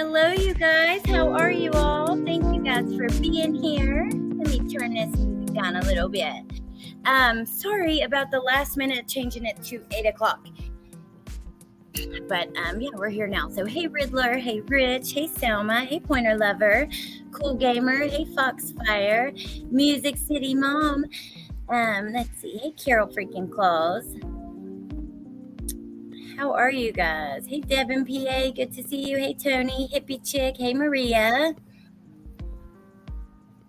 Hello, you guys. How are you all? Thank you guys for being here. Let me turn this music down a little bit. Sorry about the last minute changing it to 8 o'clock. But yeah, we're here now. So hey Riddler, hey Rich, hey Selma, hey Pointer Lover, Cool Gamer, hey Foxfire, Music City Mom. Let's see. Hey Carol freaking Claus. How are you guys? Hey Devin PA, good to see you. Hey Tony, Hippie Chick, hey Maria.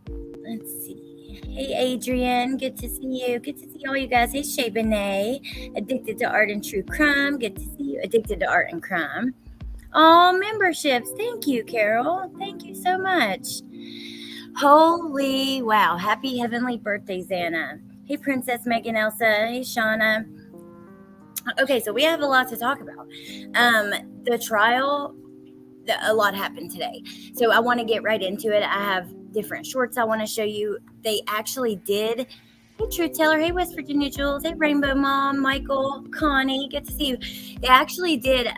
Let's see. Hey Adrian, good to see you. Good to see all you guys. Hey Shay Benet, Addicted to Art and True Crime. Good to see you. Addicted to Art and Crime. All memberships. Thank you, Carol. Thank you so much. Holy wow. Happy heavenly birthday, Xana. Hey Princess Megan Elsa. Hey Shauna. Okay, so we have a lot to talk about. The trial, a lot happened today. So I want to get right into it. I have different shorts I want to show you. They actually did. Hey, Truth Teller. Hey, West Virginia Jules. Hey, Rainbow Mom, Michael, Connie. Good to see you. They actually did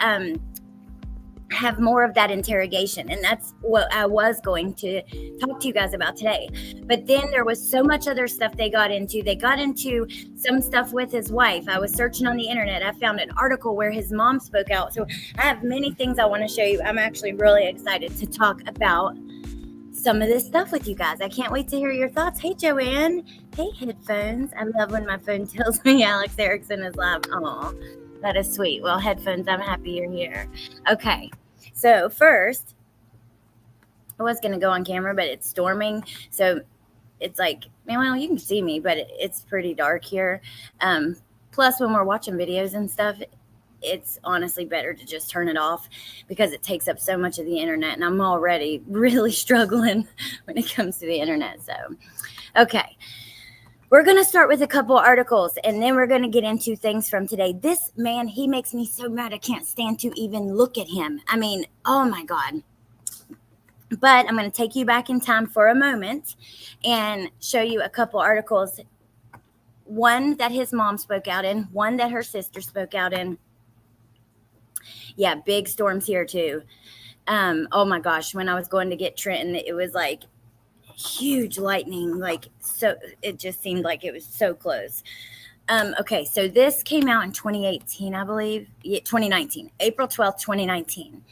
have more of that interrogation, and that's what I was going to talk to you guys about today. But then there was so much other stuff they got into. They got into some stuff with his wife. I was searching on the internet. I found an article where his mom spoke out. So I have many things I want to show you. I'm actually really excited to talk about some of this stuff with you guys. I can't wait to hear your thoughts. Hey, Joanne. Hey, headphones. I love when my phone tells me Alex Erickson is live. Oh, that is sweet. Well, headphones, I'm happy you're here. Okay. So first, I was going to go on camera, but it's storming. So it's like, well, you can see me, but it's pretty dark here. Plus, when we're watching videos and stuff, it's honestly better to just turn it off because it takes up so much of the internet. And I'm already really struggling when it comes to the internet. So, okay. We're going to start with a couple articles, and then we're going to get into things from today. This man, he makes me so mad I can't stand to even look at him. I mean, oh my God. But I'm going to take you back in time for a moment and show you a couple articles. One that his mom spoke out in, one that her sister spoke out in. Yeah, big storms here too. Oh my gosh, when I was going to get Trenton, it was like huge lightning, like, so it just seemed like it was so close. Okay, so this came out in 2018, I believe. 2019, April 12th, 2019.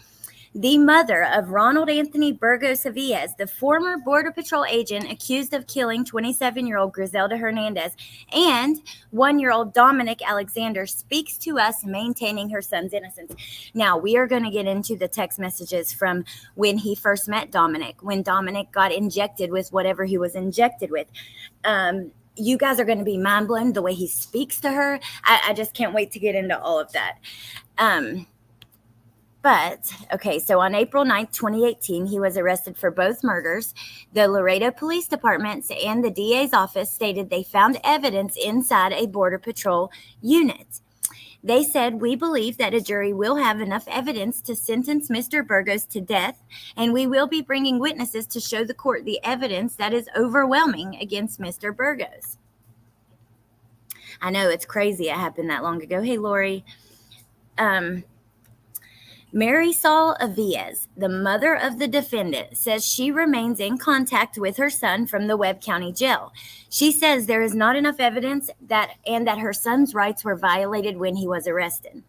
The mother of Ronald Anthony Burgos Aviles, the former Border Patrol agent accused of killing 27-year-old Griselda Hernandez and 1-year-old Dominic Alexander, speaks to us maintaining her son's innocence. Now, we are going to get into the text messages from when he first met Dominic, when Dominic got injected with whatever he was injected with. You guys are going to be mind blown the way he speaks to her. I just can't wait to get into all of that. But, okay, so on April 9th, 2018, he was arrested for both murders. The Laredo Police Department and the DA's office stated they found evidence inside a Border Patrol unit. They said, "We believe that a jury will have enough evidence to sentence Mr. Burgos to death, and we will be bringing witnesses to show the court the evidence that is overwhelming against Mr. Burgos." I know, it's crazy it happened that long ago. Hey, Lori. Mary Saul Aviles, the mother of the defendant, says she remains in contact with her son from the Webb County Jail. She says there is not enough evidence that her son's rights were violated when he was arrested.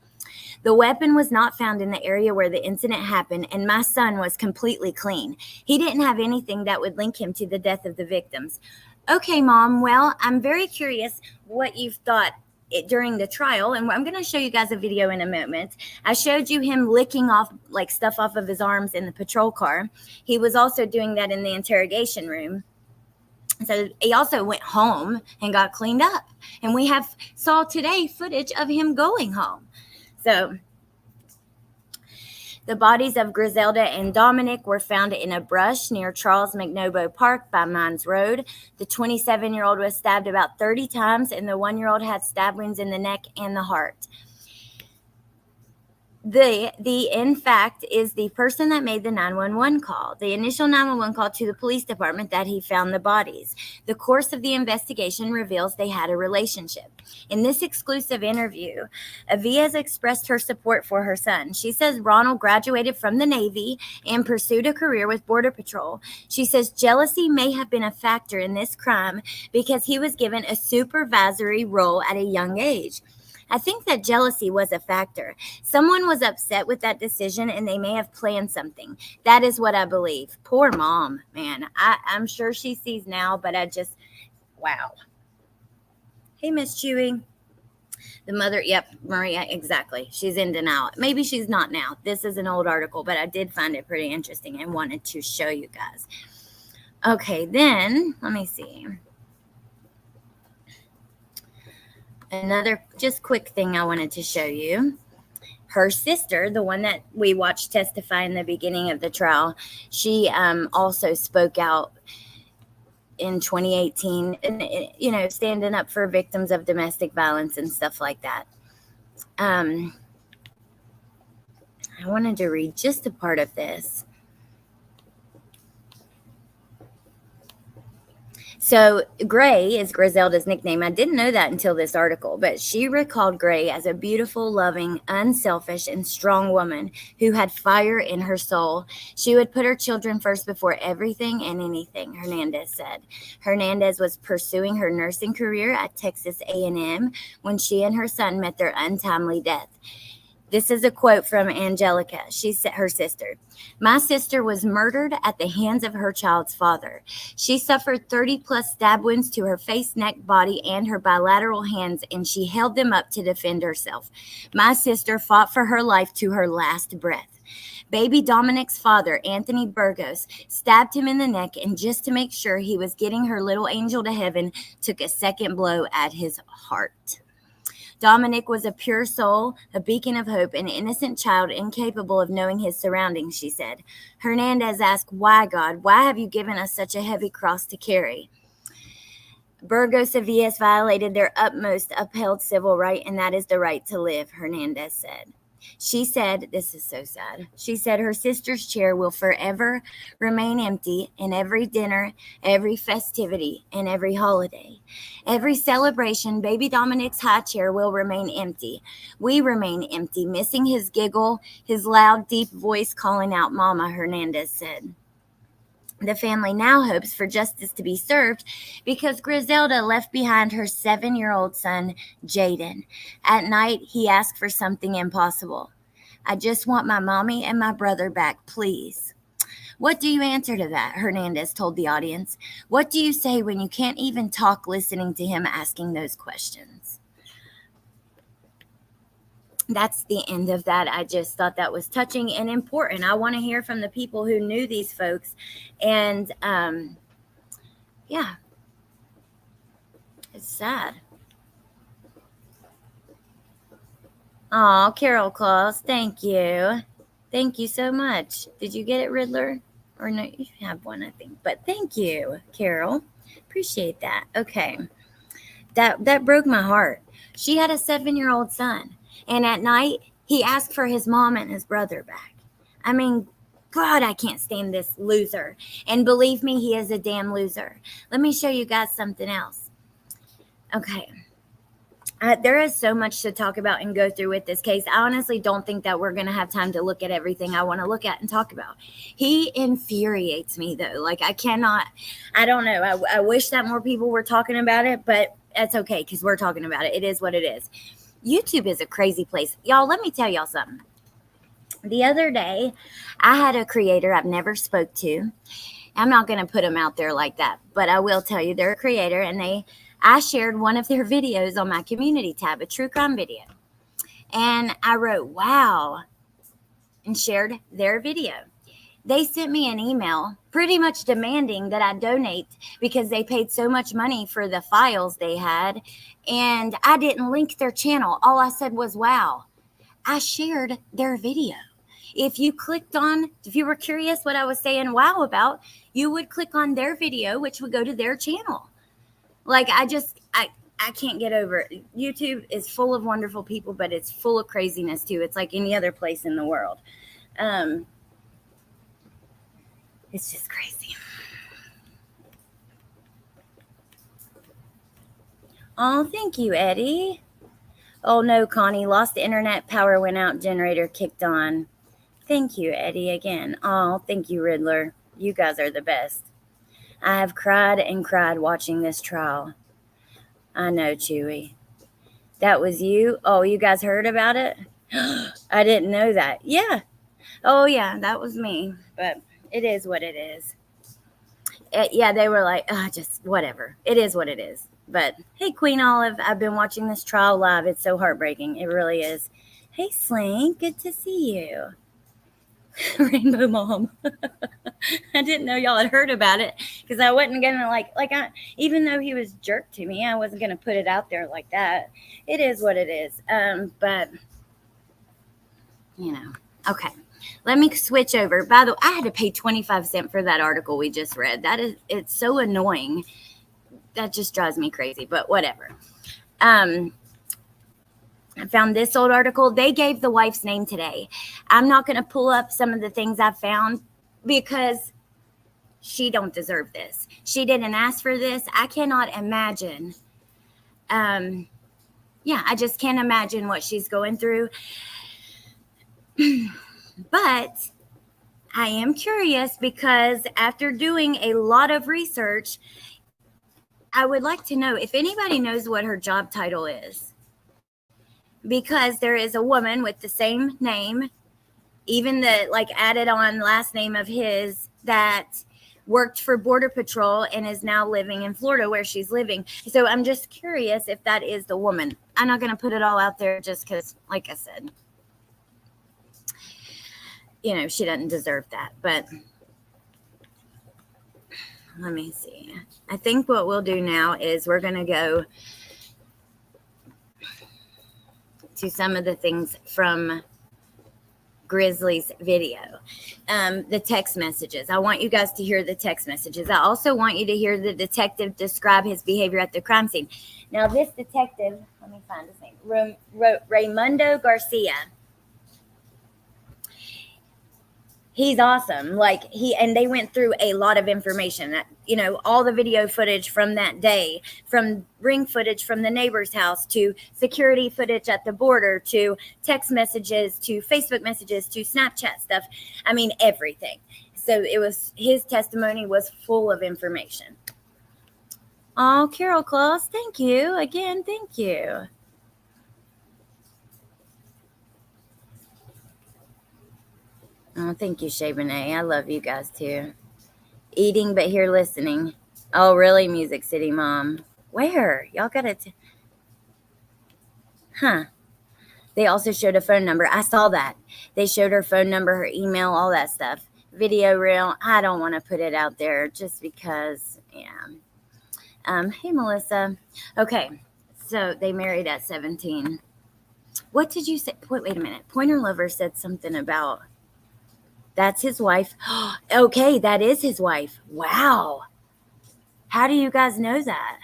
The weapon was not found in the area where the incident happened, and my son was completely clean. He didn't have anything that would link him to the death of the victims. Okay, Mom, well, I'm very curious what you've thought during the trial, and I'm going to show you guys a video in a moment. I showed you him licking off like stuff off of his arms in the patrol car. He was also doing that in the interrogation room. So he also went home and got cleaned up, and we saw today footage of him going home. So the bodies of Griselda and Dominic were found in a brush near Charles McNobo Park by Mines Road. The 27-year-old was stabbed about 30 times, and the 1-year-old had stab wounds in the neck and the heart. The in fact is the person that made the 911 call, the initial 911 call to the police department that he found the bodies. The course of the investigation reveals they had a relationship. In this exclusive interview, Aviles expressed her support for her son. She says Ronald graduated from the Navy and pursued a career with Border Patrol. She says jealousy may have been a factor in this crime because he was given a supervisory role at a young age. I think that jealousy was a factor. Someone was upset with that decision and they may have planned something. That is what I believe. Poor mom, man. I'm sure she sees now, but wow. Hey, Miss Chewy. The mother, yep, Maria, exactly. She's in denial. Maybe she's not now. This is an old article, but I did find it pretty interesting and wanted to show you guys. Okay, then, let me see. Another just quick thing I wanted to show you. Her sister, the one that we watched testify in the beginning of the trial, she also spoke out in 2018, and, standing up for victims of domestic violence and stuff like that. I wanted to read just a part of this. So Gray is Griselda's nickname. I didn't know that until this article, but she recalled Gray as a beautiful, loving, unselfish, and strong woman who had fire in her soul. She would put her children first before everything and anything, Hernandez said. Hernandez was pursuing her nursing career at Texas A&M when she and her son met their untimely death. This is a quote from Angelica. She said, her sister, "My sister was murdered at the hands of her child's father. She suffered 30 plus stab wounds to her face, neck, body, and her bilateral hands, and she held them up to defend herself. My sister fought for her life to her last breath. Baby Dominic's father, Anthony Burgos, stabbed him in the neck, and just to make sure he was getting her little angel to heaven, took a second blow at his heart. Dominic was a pure soul, a beacon of hope, an innocent child incapable of knowing his surroundings," she said. Hernandez asked, "Why, God? Why have you given us such a heavy cross to carry?" Burgos Aviles violated their utmost upheld civil right, and that is the right to live, Hernandez said. She said, this is so sad. She said her sister's chair will forever remain empty in every dinner, every festivity, and every holiday. Every celebration, baby Dominic's high chair will remain empty. We remain empty, missing his giggle, his loud, deep voice calling out Mama, Hernandez said. The family now hopes for justice to be served because Griselda left behind her 7-year-old son, Jaden. At night, he asked for something impossible. "I just want my mommy and my brother back, please." What do you answer to that? Hernandez told the audience. What do you say when you can't even talk listening to him asking those questions? That's the end of that. I just thought that was touching and important. I want to hear from the people who knew these folks. And yeah, it's sad. Oh, Carol Claus, thank you. Thank you so much. Did you get it, Riddler? Or no, you have one, I think. But thank you, Carol. Appreciate that. Okay. That broke my heart. She had a 7-year-old son. And at night, he asked for his mom and his brother back. I mean, God, I can't stand this loser. And believe me, he is a damn loser. Let me show you guys something else. Okay. There is so much to talk about and go through with this case. I honestly don't think that we're going to have time to look at everything I want to look at and talk about. He infuriates me, though. Like, I don't know. I wish that more people were talking about it, but that's okay because we're talking about it. It is what it is. YouTube is a crazy place. Y'all, let me tell y'all something. The other day, I had a creator I've never spoke to. I'm not going to put them out there like that, but I will tell you they're a creator, and I shared one of their videos on my community tab, a true crime video. And I wrote, wow, and shared their video. They sent me an email pretty much demanding that I donate because they paid so much money for the files they had. And I didn't link their channel. All I said was, wow, I shared their video. If you were curious what I was saying wow about, you would click on their video, which would go to their channel. Like, I I can't get over it. YouTube is full of wonderful people, but it's full of craziness too. It's like any other place in the world. It's just crazy. Oh, thank you, Eddie. Oh no, Connie, lost the internet, power went out, generator kicked on. Thank you, Eddie, again. Oh, thank you, Riddler. You guys are the best. I have cried and cried watching this trial. I know, Chewy. That was you? Oh, you guys heard about it? I didn't know that. Yeah. Oh, yeah, that was me. But it is what it is. Yeah, they were like, just whatever. It is what it is. But hey, Queen Olive, I've been watching this trial live. It's so heartbreaking. It really is. Hey, Slink, good to see you. Rainbow Mom. I didn't know y'all had heard about it because I wasn't gonna even though he was jerk to me, I wasn't gonna put it out there like that. It is what it is. But okay. Let me switch over. By the way, I had to pay 25 cents for that article we just read. It's so annoying. That just drives me crazy, but whatever. I found this old article. They gave the wife's name today. I'm not going to pull up some of the things I found because she don't deserve this. She didn't ask for this. I cannot imagine. I just can't imagine what she's going through. But I am curious because after doing a lot of research, I would like to know if anybody knows what her job title is. Because there is a woman with the same name, even the added on last name of his, that worked for Border Patrol and is now living in Florida where she's living. So I'm just curious if that is the woman. I'm not going to put it all out there just because, like I said, she doesn't deserve that. But let me see. I think what we'll do now is we're going to go to some of the things from Grizzly's video. The text messages. I want you guys to hear the text messages. I also want you to hear the detective describe his behavior at the crime scene. Now, this detective, let me find his name, Raimundo Garcia. He's awesome. And they went through a lot of information, all the video footage from that day, from ring footage from the neighbor's house to security footage at the border to text messages to Facebook messages to Snapchat stuff. I mean, everything. So his testimony was full of information. Oh, Carol Claus, thank you. Again, thank you. Oh, thank you, Shay Renee. I love you guys too. Eating but here listening. Oh, really, Music City Mom? Where? Y'all got it. They also showed a phone number. I saw that. They showed her phone number, her email, all that stuff. Video reel. I don't want to put it out there just because, yeah. Hey, Melissa. Okay, so they married at 17. What did you say? Wait a minute. Pointer Lover said something about... That's his wife. Okay, that is his wife. Wow. How do you guys know that?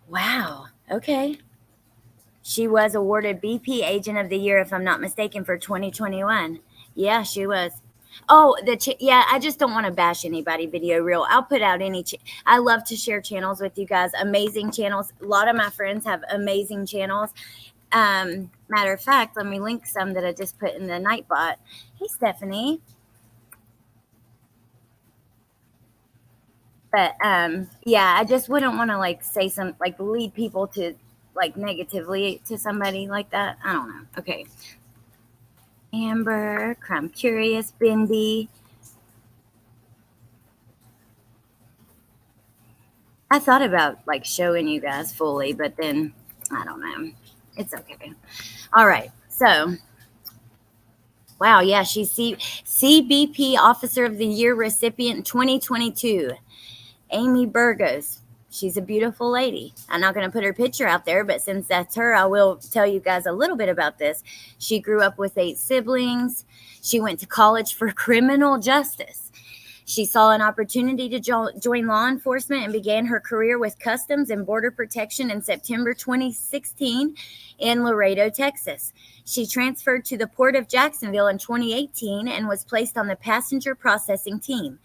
Wow. Okay. She was awarded BP Agent of the Year, if I'm not mistaken, for 2021. Yeah, she was. Oh, I just don't want to bash anybody, Video Reel. I'll put out any... I love to share channels with you guys. Amazing channels. A lot of my friends have amazing channels. Matter of fact, let me link some that I just put in the Nightbot. Hey, Stephanie. But I just wouldn't want to say some lead people to negatively to somebody like that. I don't know. Okay. Amber, Crime Curious, Bindi. I thought about showing you guys fully, but then I don't know. It's okay. All right. So, wow. Yeah. She's CBP Officer of the Year recipient 2022. Amy Burgos. She's a beautiful lady. I'm not going to put her picture out there, but since that's her, I will tell you guys a little bit about this. She grew up with 8 siblings. She went to college for criminal justice. She saw an opportunity to join law enforcement and began her career with Customs and Border Protection in September 2016 in Laredo, Texas. She transferred to the Port of Jacksonville in 2018 and was placed on the passenger processing team.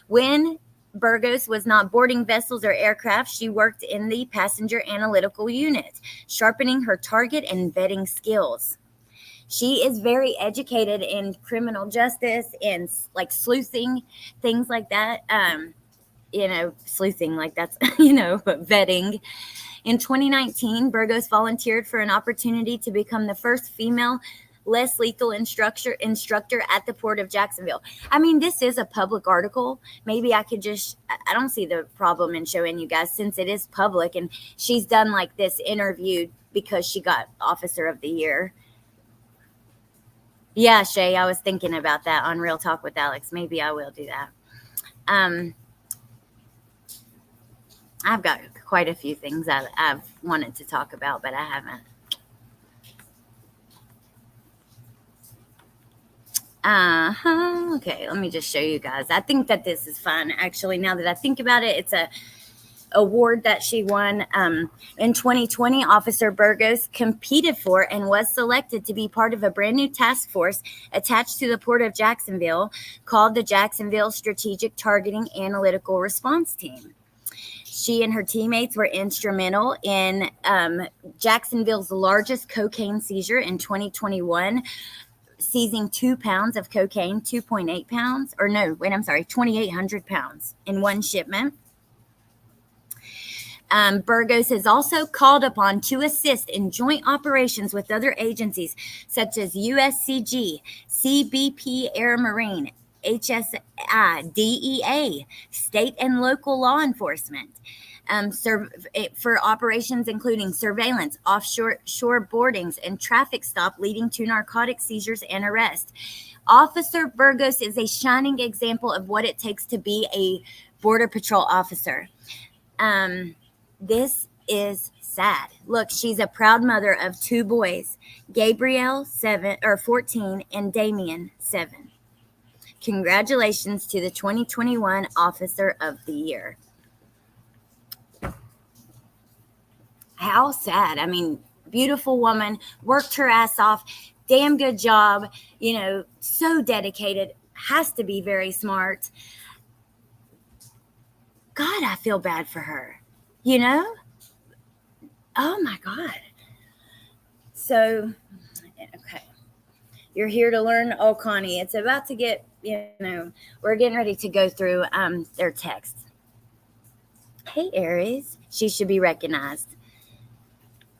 When Burgos was not boarding vessels or aircraft, she worked in the passenger analytical unit, sharpening her target and vetting skills. She is very educated in criminal justice and like sleuthing, things like that. Sleuthing, like that's, but vetting. In 2019, Burgos volunteered for an opportunity to become the first female less lethal instructor at the Port of Jacksonville. I mean, this is a public article. Maybe I don't see the problem in showing you guys since it is public, and she's done like this interview because she got Officer of the Year. Yeah, Shay, I was thinking about that on Real Talk with Alex. Maybe I will do that. I've got quite a few things I've wanted to talk about, but I haven't. Okay, let me just show you guys. I think that this is fun. Actually, now that I think about it, it's a award that she won in 2020. Officer Burgos competed for and was selected to be part of a brand new task force attached to the Port of Jacksonville called the Jacksonville Strategic Targeting Analytical Response Team. She and her teammates were instrumental in Jacksonville's largest cocaine seizure in 2021, seizing 2 pounds of cocaine, 2.8 pounds, 2,800 pounds in one shipment. Burgos is also called upon to assist in joint operations with other agencies such as USCG, CBP Air Marine, HSI, DEA, state and local law enforcement, for operations including surveillance, offshore boardings, and traffic stop leading to narcotic seizures and arrest. Officer Burgos is a shining example of what it takes to be a Border Patrol officer. This is sad. Look, she's a proud mother of 2 boys, Gabriel 14 and Damien 7. Congratulations to the 2021 Officer of the Year. How sad. I mean, beautiful woman, worked her ass off, damn good job, so dedicated, has to be very smart. God, I feel bad for her. Oh my God. So, okay. You're here to learn. Oh, Connie, it's about to get, we're getting ready to go through their texts. Hey, Aries, she should be recognized.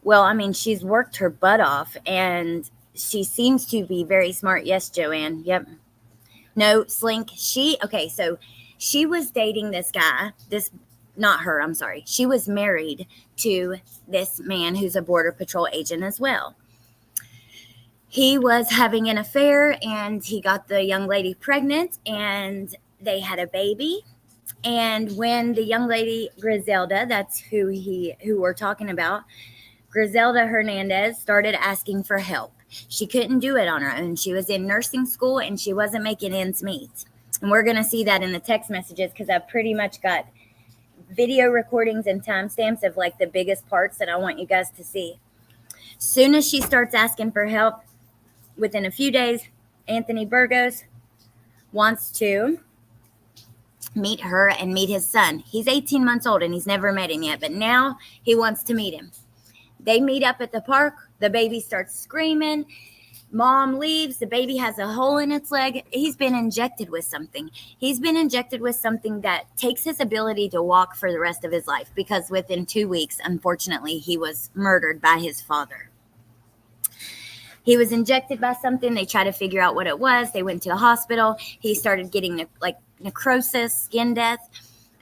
Well, I mean, she's worked her butt off and she seems to be very smart. Yes, Joanne. Yep. No, Slink. So she was dating this guy, not her, I'm sorry. She was married to this man who's a Border Patrol agent as well. He was having an affair and he got the young lady pregnant and they had a baby. And when the young lady, Griselda, that's who we're talking about, Griselda Hernandez started asking for help. She couldn't do it on her own. She was in nursing school and she wasn't making ends meet. And we're going to see that in the text messages because I've pretty much got video recordings and timestamps of like the biggest parts that I want you guys to see. Soon as she starts asking for help, within a few days, Anthony Burgos wants to meet her and meet his son. He's 18 months old and he's never met him yet, but now he wants to meet him. They meet up at the park. The baby starts screaming. Mom leaves. The baby has a hole in its leg. He's been injected with something. He's been injected with something that takes his ability to walk for the rest of his life because within 2 weeks, unfortunately, he was murdered by his father. He was injected by something. They tried to figure out what it was. They went to the hospital. He started getting necrosis, skin death,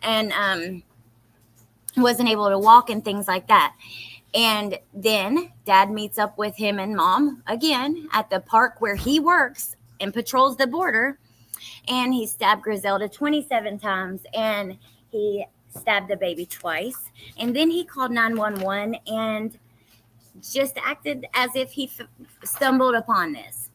and wasn't able to walk and things like that. And then Dad meets up with him and Mom again at the park where he works and patrols the border. And he stabbed Griselda 27 times and he stabbed the baby twice. And then he called 911 and just acted as if he stumbled upon this.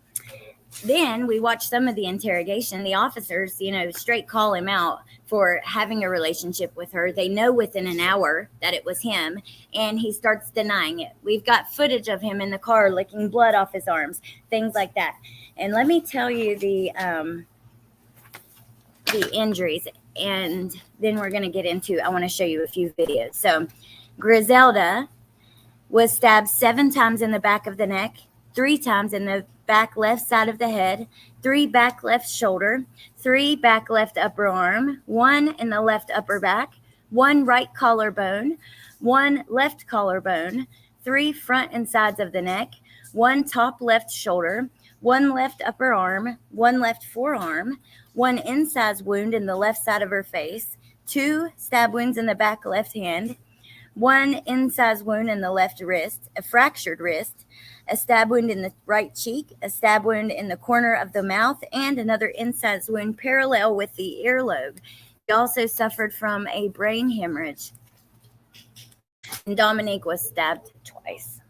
Then we watch some of the interrogation. The officers, straight call him out for having a relationship with her. They know within an hour that it was him, and he starts denying it. We've got footage of him in the car licking blood off his arms, things like that. And let me tell you the injuries, and then we're going to get into, I want to show you a few videos. So Griselda was stabbed 7 times in the back of the neck, 3 times in the back left side of the head, 3 back left shoulder, 3 back left upper arm, 1 in the left upper back, 1 right collarbone, 1 left collarbone, 3 front and sides of the neck, 1 top left shoulder, 1 left upper arm, 1 left forearm, 1 incised wound in the left side of her face, 2 stab wounds in the back left hand, 1 incised wound in the left wrist, a fractured wrist, a stab wound in the right cheek, a stab wound in the corner of the mouth, and another incised wound parallel with the earlobe. He also suffered from a brain hemorrhage. And Dominique was stabbed twice.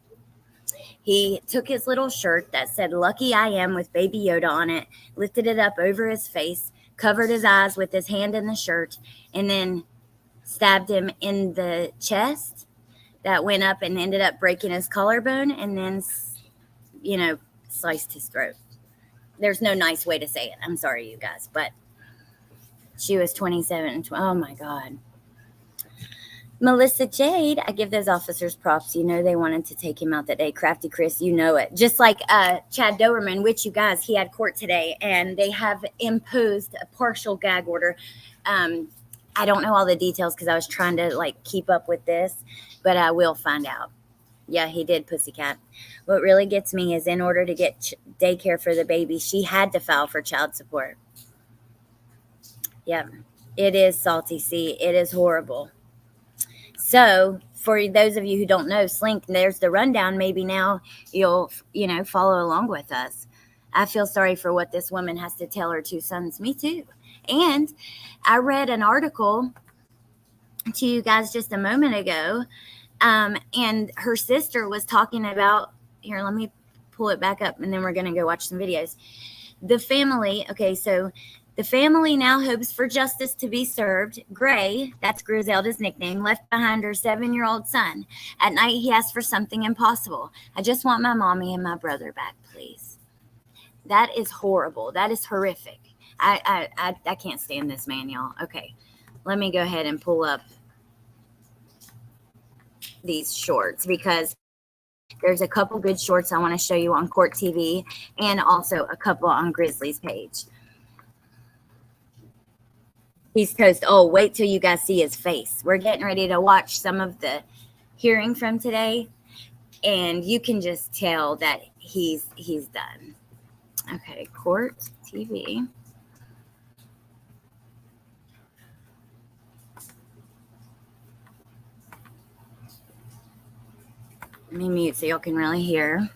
He took his little shirt that said "Lucky I Am" with Baby Yoda on it, lifted it up over his face, covered his eyes with his hand in the shirt, and then stabbed him in the chest. That went up and ended up breaking his collarbone, and then, sliced his throat. There's no nice way to say it. I'm sorry, you guys, but she was 27. Oh, my God. Melissa Jade, I give those officers props. They wanted to take him out that day. Crafty Chris, you know it. Just like Chad Doberman, which, you guys, he had court today, and they have imposed a partial gag order. I don't know all the details because I was trying to, keep up with this, but I will find out. Yeah, he did, Pussycat. What really gets me is in order to get daycare for the baby, she had to file for child support. Yeah, it is salty. See, it is horrible. So for those of you who don't know, Slink, there's the rundown. Maybe now you'll, follow along with us. I feel sorry for what this woman has to tell her 2 sons. Me too. And I read an article to you guys just a moment ago, and her sister was talking about, here, let me pull it back up, and then we're going to go watch some videos. The family, okay, so the family now hopes for justice to be served. Gray, that's Griselda's nickname, left behind her 7-year-old son. At night, he asked for something impossible. I just want my mommy and my brother back, please. That is horrible. That is horrific. I can't stand this man, y'all. Okay, let me go ahead and pull up these shorts because there's a couple good shorts I want to show you on Court TV and also a couple on Grizzly's page. He's toast. Oh, wait till you guys see his face. We're getting ready to watch some of the hearing from today, and you can just tell that he's done. Okay, Court TV. Let me mute so y'all can really hear.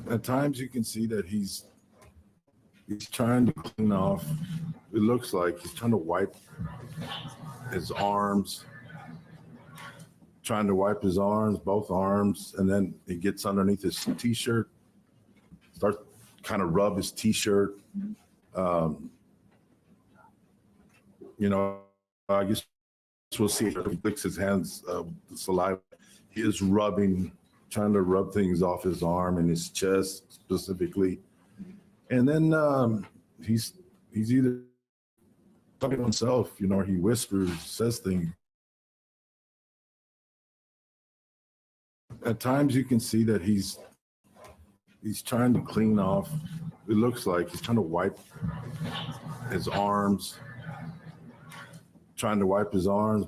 At times you can see that he's trying to clean off. It looks like he's trying to wipe his arms, both arms, and then he gets underneath his t-shirt, starts kind of rub his t-shirt. I guess we'll see if he licks his hands, the saliva. He is trying to rub things off his arm and his chest specifically. And then he's either talking to himself, or he whispers, says things. At times you can see that he's trying to clean off. It looks like he's trying to wipe his arms,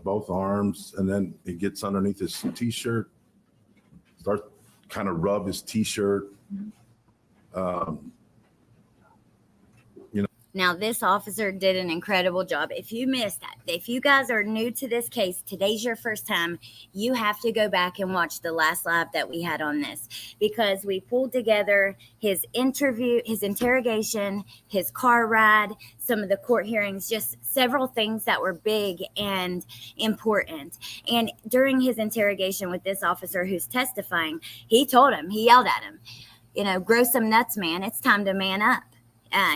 both arms, and then he gets underneath his t-shirt, starts kind of rub his t-shirt. Now, this officer did an incredible job. If you missed that, if you guys are new to this case, today's your first time, you have to go back and watch the last live that we had on this, because we pulled together his interview, his interrogation, his car ride, some of the court hearings, just several things that were big and important. And during his interrogation with this officer who's testifying, he told him, he yelled at him, grow some nuts, man. It's time to man up.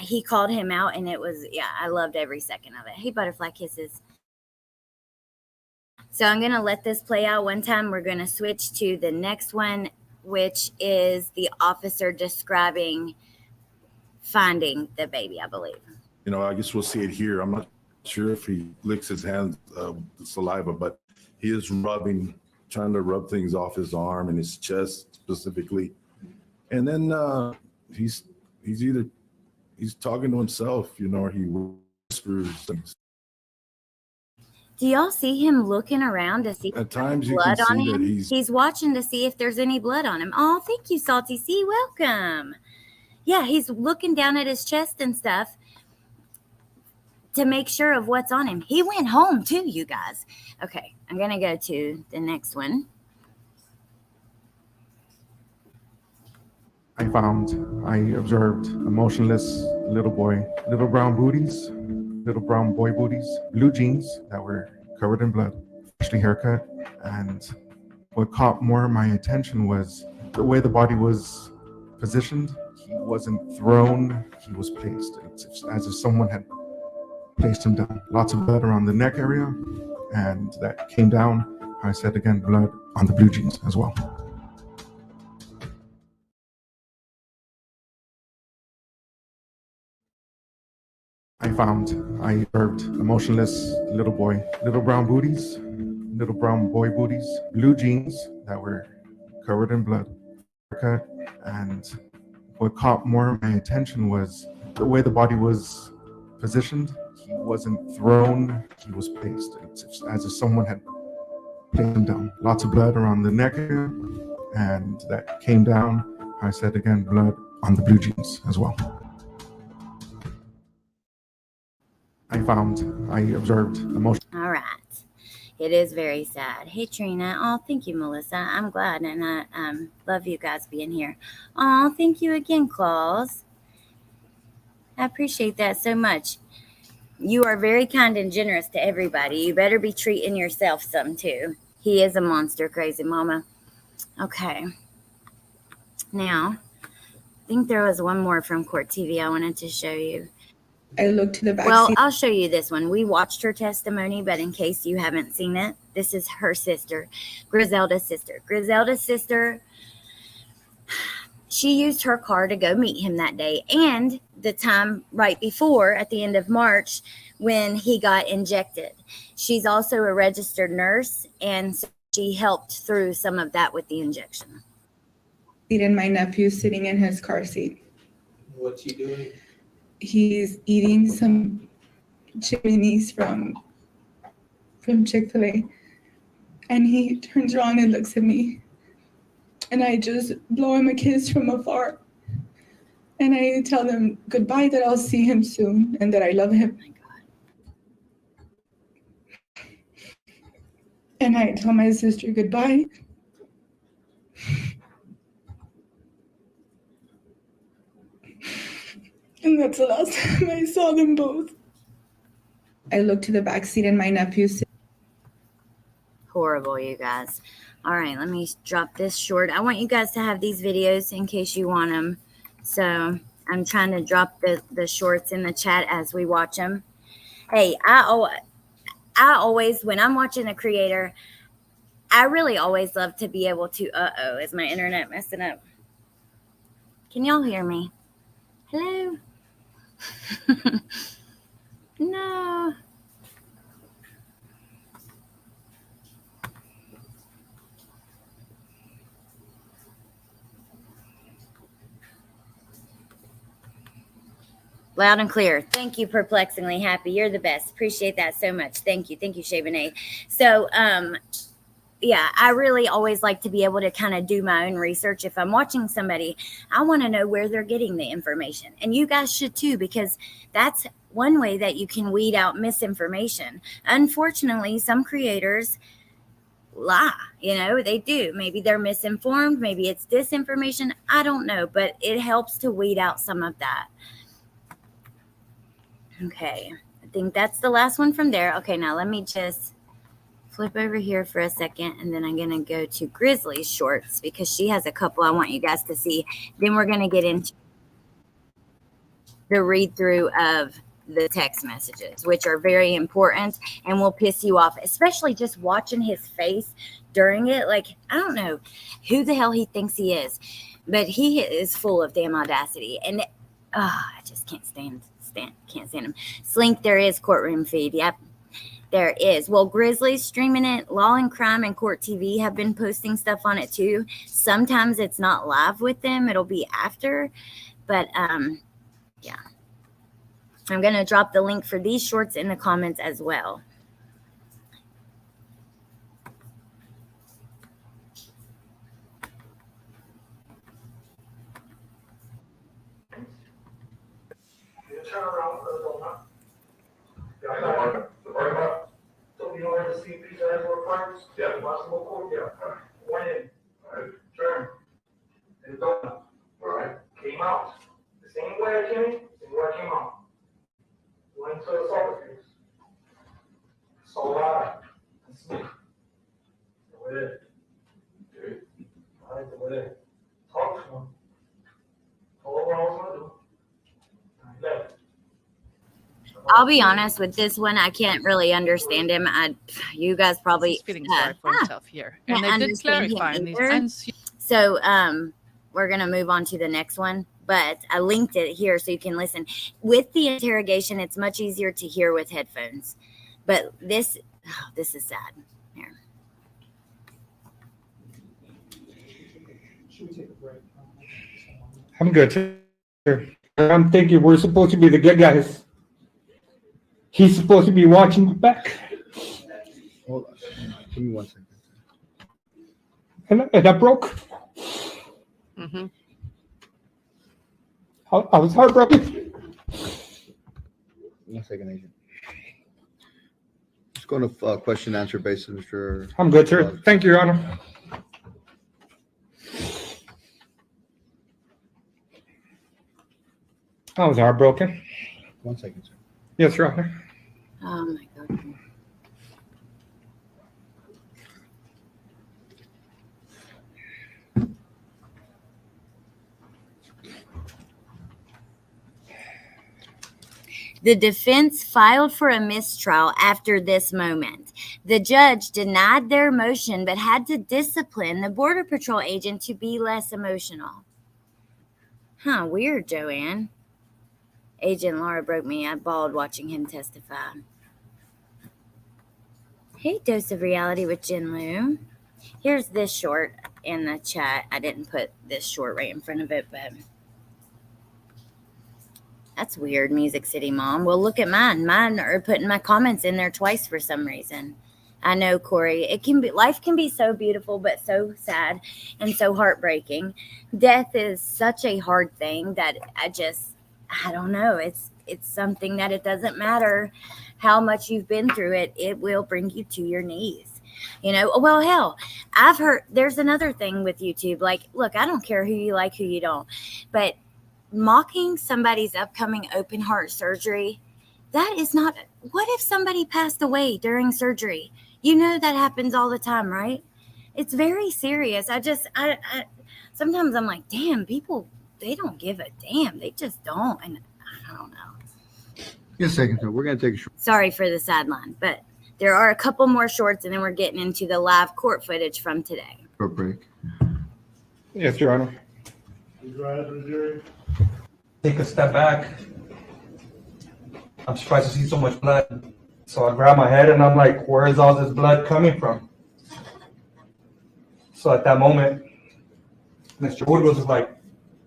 He called him out, and it was, I loved every second of it. Hey, butterfly kisses. So I'm going to let this play out one time. We're going to switch to the next one, which is the officer describing finding the baby, I believe. I guess we'll see it here. I'm not sure if he licks his hands, the saliva, but he is trying to rub things off his arm and his chest specifically. And then he's talking to himself, or he whispers things. Do y'all see him looking around to see at times you blood can on see him? that He's watching to see if there's any blood on him. Oh, thank you, Salty C. Welcome. Yeah, he's looking down at his chest and stuff to make sure of what's on him. He went home too, you guys. Okay, I'm going to go to the next one. I observed a motionless little boy, little brown boy booties, blue jeans that were covered in blood, freshly haircut. And what caught more of my attention was the way the body was positioned. He wasn't thrown, he was placed. It's as if someone had placed him down. Lots of blood around the neck area, and that came down. I said again, blood on the blue jeans as well. I observed a motionless little boy, little brown boy booties, blue jeans that were covered in blood, haircut. And what caught more of my attention was the way the body was positioned. He wasn't thrown, he was placed. It's as if someone had placed him down. Lots of blood around the neck area, and that came down. I said again, blood on the blue jeans as well. I observed emotion. All right. It is very sad. Hey, Trina. Oh, thank you, Melissa. I'm glad, and I love you guys being here. Oh, thank you again, Claus. I appreciate that so much. You are very kind and generous to everybody. You better be treating yourself some, too. He is a monster, crazy mama. Okay. Now, I think there was one more from Court TV I wanted to show you. I looked to the back. Well, I'll show you this one. We watched her testimony, but in case you haven't seen it, this is her sister, Griselda's sister. Griselda's sister, she used her car to go meet him that day, and the time right before, at the end of March, when he got injected. She's also a registered nurse, and so she helped through some of that with the injection. And my nephew sitting in his car seat. What's he doing? He's eating some chimneys from Chick-fil-A, and he turns around and looks at me, and I just blow him a kiss from afar, and I tell him goodbye, that I'll see him soon, and that I love him. Oh my God. And I tell my sister goodbye. And that's the last time I saw them both. I looked to the back seat, and my nephew. Horrible, you guys. All right, let me drop this short. I want you guys to have these videos in case you want them. So I'm trying to drop the shorts in the chat as we watch them. Hey, I always, when I'm watching a creator, I really always love to be able to, is my internet messing up? Can y'all hear me? Hello? No. Loud and clear. Thank you, Perplexingly Happy. You're the best. Appreciate that so much. Thank you. Thank you, Shay Benet. So, yeah, I really always like to be able to kind of do my own research. If I'm watching somebody, I want to know where they're getting the information. And you guys should too, because that's one way that you can weed out misinformation. Unfortunately, some creators lie, they do. Maybe they're misinformed, maybe it's disinformation. I don't know, but it helps to weed out some of that. Okay, I think that's the last one from there. Okay, now let me just flip over here for a second, and then I'm going to go to Grizzly's shorts because she has a couple I want you guys to see. Then we're going to get into the read through of the text messages, which are very important and will piss you off, especially just watching his face during it. Like, I don't know who the hell he thinks he is, but he is full of damn audacity. And I just can't stand him. Slink, there is courtroom feed. Yep. There is. Well, Grizzly's streaming it. Law and Crime and Court TV have been posting stuff on it too. Sometimes it's not live with them. It'll be after. But, yeah. I'm going to drop the link for these shorts in the comments as well. Turn around for the moment. So you know where the CP guys were first? Yeah. Possible court, yeah. Went in. Turn. And go. All right. Came out. The same way I came in, same way I came out. Went to the soccer case. So loud. And sneak. Over there. Okay. All right, over there. Talk to him. Told him what I was going to do. And I left. I'll be honest with this one. I can't really understand him. You guys probably He's feeling sorry for himself here, and can't they did understand clarify him in either. these. So we're gonna move on to the next one, but I linked it here so you can listen. With the interrogation, it's much easier to hear with headphones, but this is sad. Here. Should we take a break? I'm good, sir. I'm thinking we're supposed to be the good guys. He's supposed to be watching my back. Hold on. Give me 1 second. And I broke. Mm-hmm. I was heartbroken. 1 second, Agent. Just going to question and answer basis, Mr. I'm good, sir. Thank you, Your Honor. I was heartbroken. 1 second, sir. Yes, Your Honor. Oh my God. The defense filed for a mistrial after this moment. The judge denied their motion but had to discipline the Border Patrol agent to be less emotional. Huh, weird, Joanne. Agent Laura broke me. I bawled watching him testify. Hey, Dose of Reality with Jin Lu. Here's this short in the chat. I didn't put this short right in front of it, but that's weird, Music City Mom. Well, look at mine. Mine are putting my comments in there twice for some reason. I know, Corey. Life can be so beautiful, but so sad and so heartbreaking. Death is such a hard thing that I don't know. It's something that it doesn't matter how much you've been through it. It will bring you to your knees. Well, hell, I've heard there's another thing with YouTube. Like, look, I don't care who you like, who you don't, but mocking somebody's upcoming open heart surgery, that is not. What if somebody passed away during surgery? That happens all the time, right? It's very serious. I sometimes I'm like, damn, people, they don't give a damn. They just don't. And I don't know. Just a second, sir. We're going to take a short. Sorry for the sideline, but there are a couple more shorts, and then we're getting into the live court footage from today. break. Yes, Your Honor. Please rise to the jury. Take a step back. I'm surprised to see so much blood. So I grab my head and I'm like, where is all this blood coming from? So at that moment, Mr. Wood was like,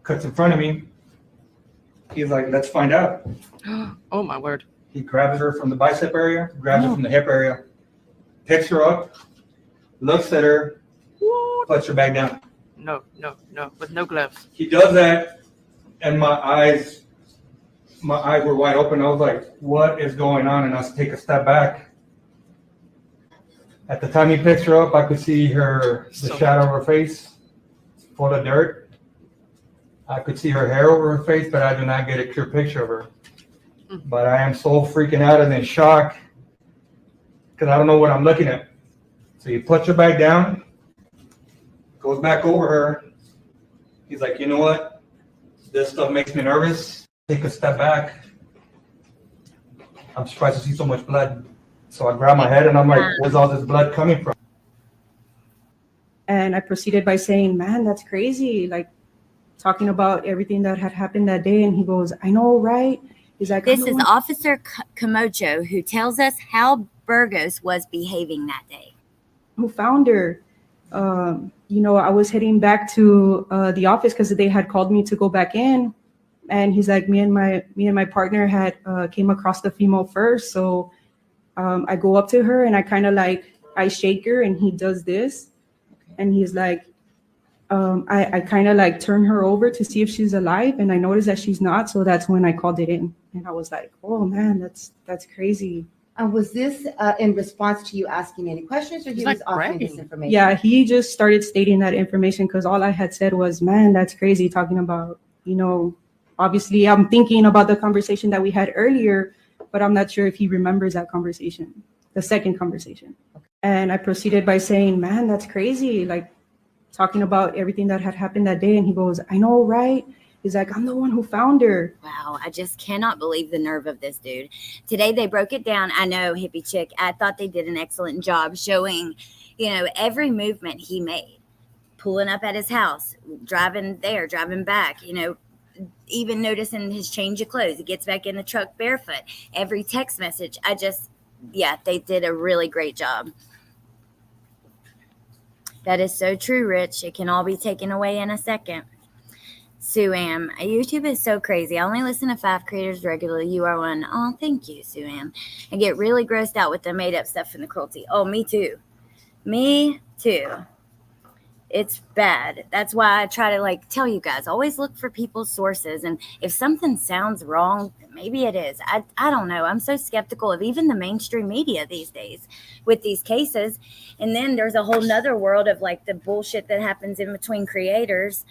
cuts in front of me. He's like, let's find out. Oh my word. He grabs her from the bicep area, grabs her from the hip area, picks her up, looks at her, puts her back down. No, no, no, with no gloves. He does that, and my eyes were wide open. I was like, what is going on? And I take a step back. At the time he picks her up, I could see the shadow of her face, full of dirt. I could see her hair over her face, but I do not get a clear picture of her. But I am so freaking out and in shock because I don't know what I'm looking at. So he puts her back down, goes back over her. He's like, you know what? This stuff makes me nervous. Take a step back. I'm surprised to see so much blood. So I grab my head and I'm like, where's all this blood coming from? And I proceeded by saying, man, that's crazy. Like talking about everything that had happened that day. And he goes, I know, right? He's like, This is Officer Camacho who tells us how Burgos was behaving that day. who found her. I was heading back to the office because they had called me to go back in. And he's like, me and my partner had came across the female first. So I go up to her and I shake her and he does this. And he's like, I kind of turn her over to see if she's alive. And I noticed that she's not. So that's when I called it in. And I was like, oh man, that's crazy. Was this in response to you asking any questions, or he was offering this information? Yeah, he just started stating that information because all I had said was, man, that's crazy, talking about, obviously I'm thinking about the conversation that we had earlier, but I'm not sure if he remembers that conversation, the second conversation. Okay. And I proceeded by saying, man, that's crazy, talking about everything that had happened that day. And he goes, I know, right? He's like, I'm the one who found her. Wow, I just cannot believe the nerve of this dude. Today they broke it down. I know, hippie chick. I thought they did an excellent job showing, every movement he made. Pulling up at his house, driving there, driving back, even noticing his change of clothes. He gets back in the truck barefoot. Every text message. They did a really great job. That is so true, Rich. It can all be taken away in a second. Suam, YouTube is so crazy. I only listen to 5 creators regularly. You are one. Oh, thank you, Suam. I get really grossed out with the made up stuff and the cruelty. Oh, me too. Me too. It's bad. That's why I try to tell you guys, always look for people's sources. And if something sounds wrong, maybe it is. I don't know. I'm so skeptical of even the mainstream media these days with these cases. And then there's a whole nother world of the bullshit that happens in between creators.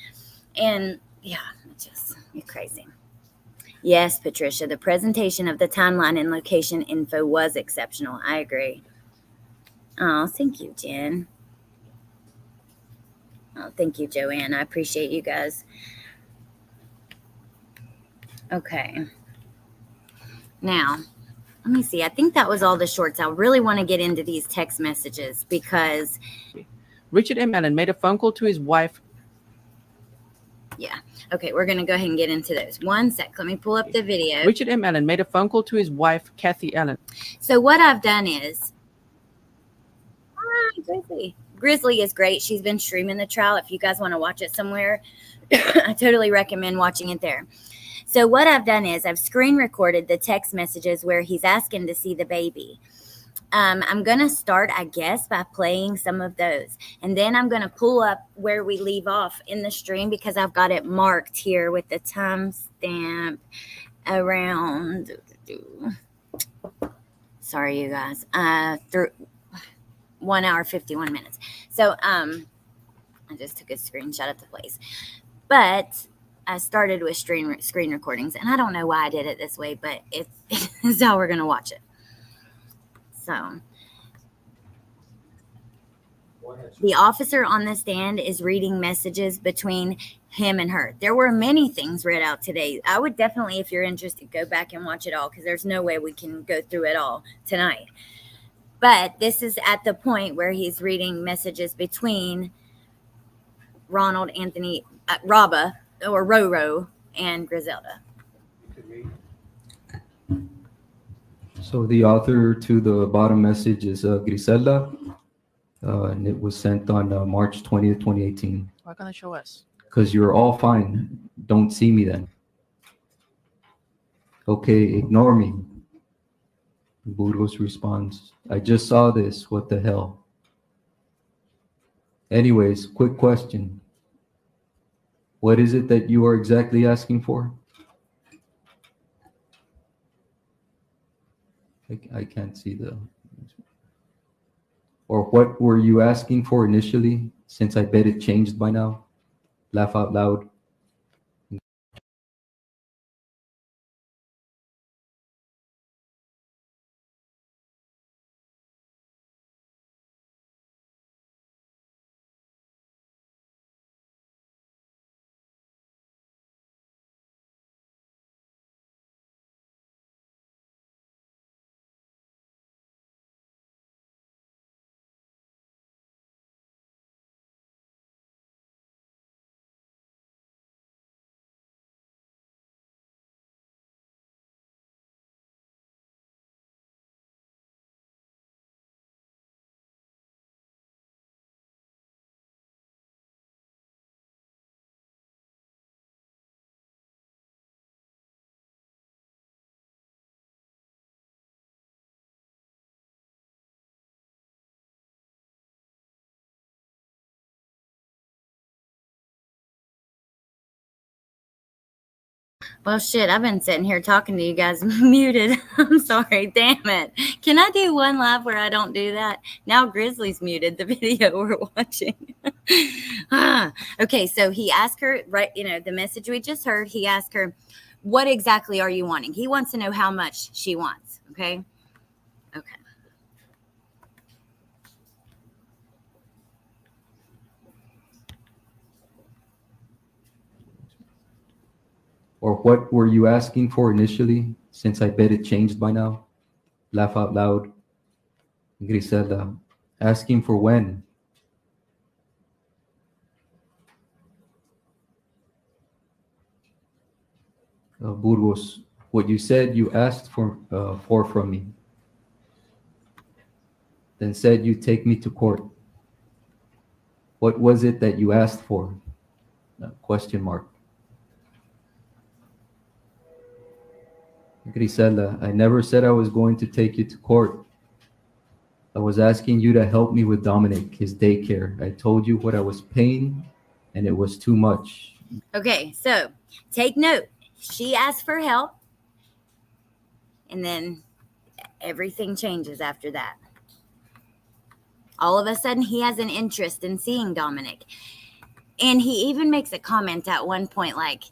And yeah, you're crazy. Yes, Patricia, the presentation of the timeline and location info was exceptional. I agree. Oh, thank you, Jen. Oh, thank you, Joanne. I appreciate you guys. Okay. Now, let me see. I think that was all the shorts. I really want to get into these text messages because Richard M. Allen made a phone call to his wife. Yeah. Okay, we're going to go ahead and get into those. One sec. Let me pull up the video. Richard M. Allen made a phone call to his wife, Kathy Allen. So what I've done is, Grizzly is great. She's been streaming the trial. If you guys want to watch it somewhere, I totally recommend watching it there. So what I've done is I've screen recorded the text messages where he's asking to see the baby. I'm going to start, I guess, by playing some of those. And then I'm going to pull up where we leave off in the stream because I've got it marked here with the timestamp around. Sorry, you guys. Through 1 hour, 51 minutes. So I just took a screenshot of the place. But I started with screen recordings. And I don't know why I did it this way, but it's how we're going to watch it. So the officer on the stand is reading messages between him and her. There were many things read out today. I would definitely, if you're interested, go back and watch it all because there's no way we can go through it all tonight. But this is at the point where he's reading messages between Ronald Anthony, Raba, or Roro, and Griselda. So the author to the bottom message is Griselda, and it was sent on March 20th, 2018. Why can't they show us? Because you're all fine. Don't see me then. Okay, ignore me. Burgos responds, I just saw this. What the hell? Anyways, quick question. What is it that you are exactly asking for? I can't see the... Or what were you asking for initially, since I bet it changed by now? Laugh out loud. Well, shit, I've been sitting here talking to you guys muted. I'm sorry, damn it. Can I do one live where I don't do that? Now Grizzly's muted the video we're watching. Okay, so he asked her, right, the message we just heard, he asked her, what exactly are you wanting? He wants to know how much she wants, okay? Okay. Or what were you asking for initially, since I bet it changed by now? Laugh out loud. Griselda, asking for when? Burgos, what you said you asked for from me. Then said you'd take me to court. What was it that you asked for? Question mark. Griselda, I never said I was going to take you to court. I was asking you to help me with Dominic, his daycare. I told you what I was paying, and it was too much. Okay, so take note. She asked for help, and then everything changes after that. All of a sudden, he has an interest in seeing Dominic. And he even makes a comment at one point like,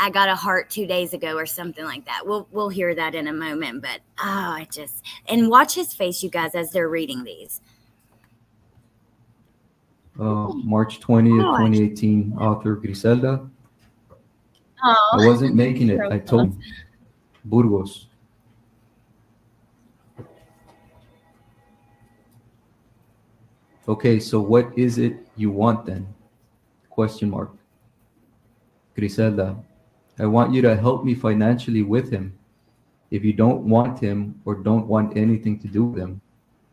I got a heart 2 days ago or something like that. We'll hear that in a moment. But, and watch his face, you guys, as they're reading these. March 20th, 2018, author Griselda. Oh, I wasn't making it. I told him. Burgos. Okay, so what is it you want then? Question mark. Griselda, I want you to help me financially with him. If you don't want him or don't want anything to do with him,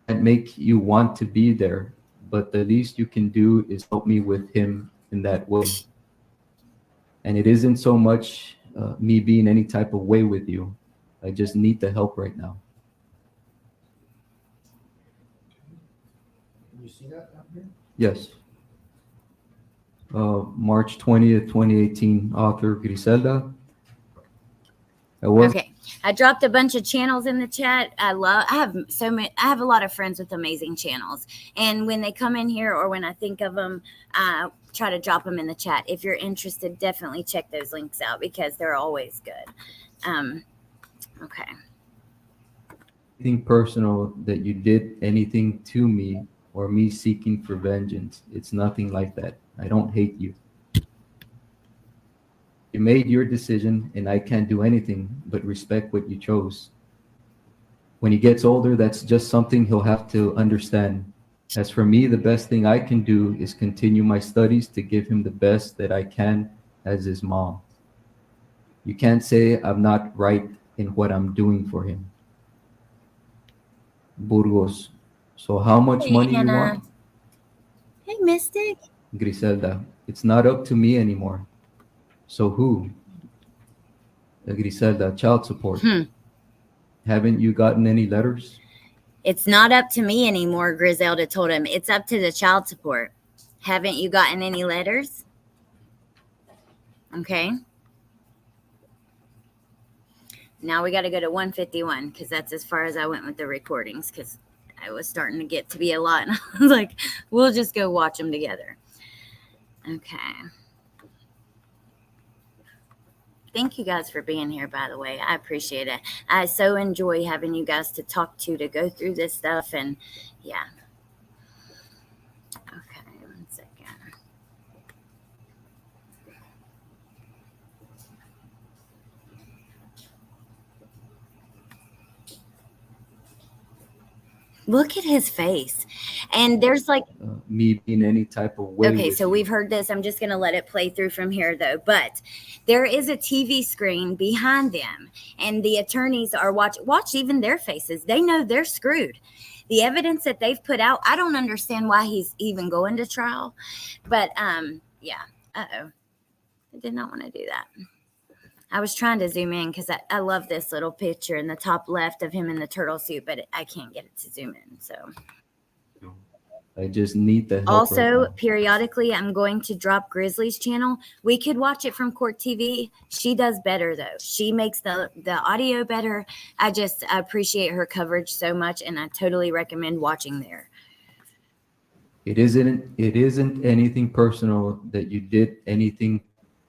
I'd make you want to be there, but the least you can do is help me with him in that way. And it isn't so much me being any type of way with you. I just need the help right now. You see that down here? Yes. March 20th, 2018, author Griselda. Okay. I dropped a bunch of channels in the chat. I have a lot of friends with amazing channels. And when they come in here or when I think of them, I try to drop them in the chat. If you're interested, definitely check those links out because they're always good. Okay. Anything personal that you did anything to me or me seeking for vengeance. It's nothing like that. I don't hate you. You made your decision and I can't do anything but respect what you chose. When he gets older, that's just something he'll have to understand. As for me, the best thing I can do is continue my studies to give him the best that I can as his mom. You can't say I'm not right in what I'm doing for him. Burgos, so how much money you want? Hey, Mystic. Griselda, it's not up to me anymore. So who? Griselda, child support. Haven't you gotten any letters? It's not up to me anymore, Griselda told him. It's up to the child support. Haven't you gotten any letters? Okay. Now we got to go to 151 because that's as far as I went with the recordings because I was starting to get to be a lot. And I was like, we'll just go watch them together. Okay. Thank you guys for being here, by the way. I appreciate it. I so enjoy having you guys to talk to go through this stuff. And yeah. Okay, 1 second. Look at his face. And there's like Me being any type of way. okay, with so you. we've heard this. I'm just going to let it play through from here, though. But there is a TV screen behind them, and the attorneys are watch even their faces. They know they're screwed. The evidence that they've put out, I don't understand why he's even going to trial. But yeah. Uh-oh. I did not want to do that. I was trying to zoom in because I love this little picture in the top left of him in the turtle suit, but I can't get it to zoom in. So I just need the help. also, right now. periodically, I'm going to drop Grizzly's channel. We could watch it from Court TV. She does better, though. She makes the audio better. I appreciate her coverage so much, and I totally recommend watching there. It isn't anything personal that you did anything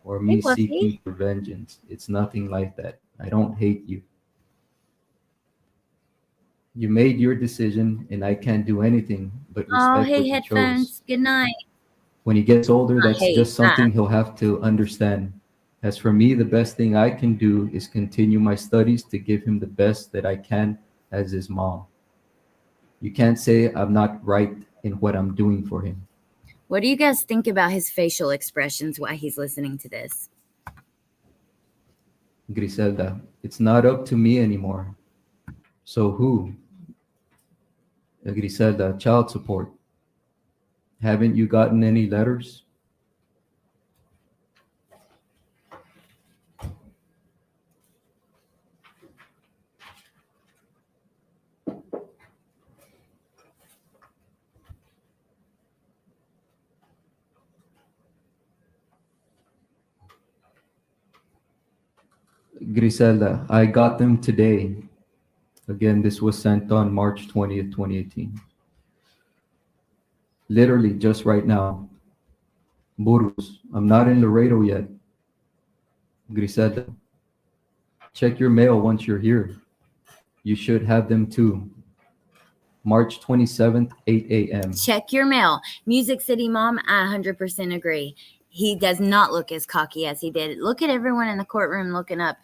or me Hey, Fluffy. seeking for vengeance. It's nothing like that. I don't hate you. You made your decision, and I can't do anything but respect Oh, what hey, you headphones. chose. Good night. When he gets older, I that's hate just something that. he'll have to understand. As for me, the best thing I can do is continue my studies to give him the best that I can as his mom. You can't say I'm not right in what I'm doing for him. What do you guys think about his facial expressions while he's listening to this? Griselda, it's not up to me anymore. So who? Griselda, child support. Haven't you gotten any letters? Griselda, I got them today. Again, this was sent on March 20th, 2018. Literally just right now. Burgos, I'm not in Laredo yet. Griselda, check your mail once you're here. You should have them too. March 27th, 8 a.m. Check your mail. Music City Mom, I 100% agree. He does not look as cocky as he did. Look at everyone in the courtroom looking up.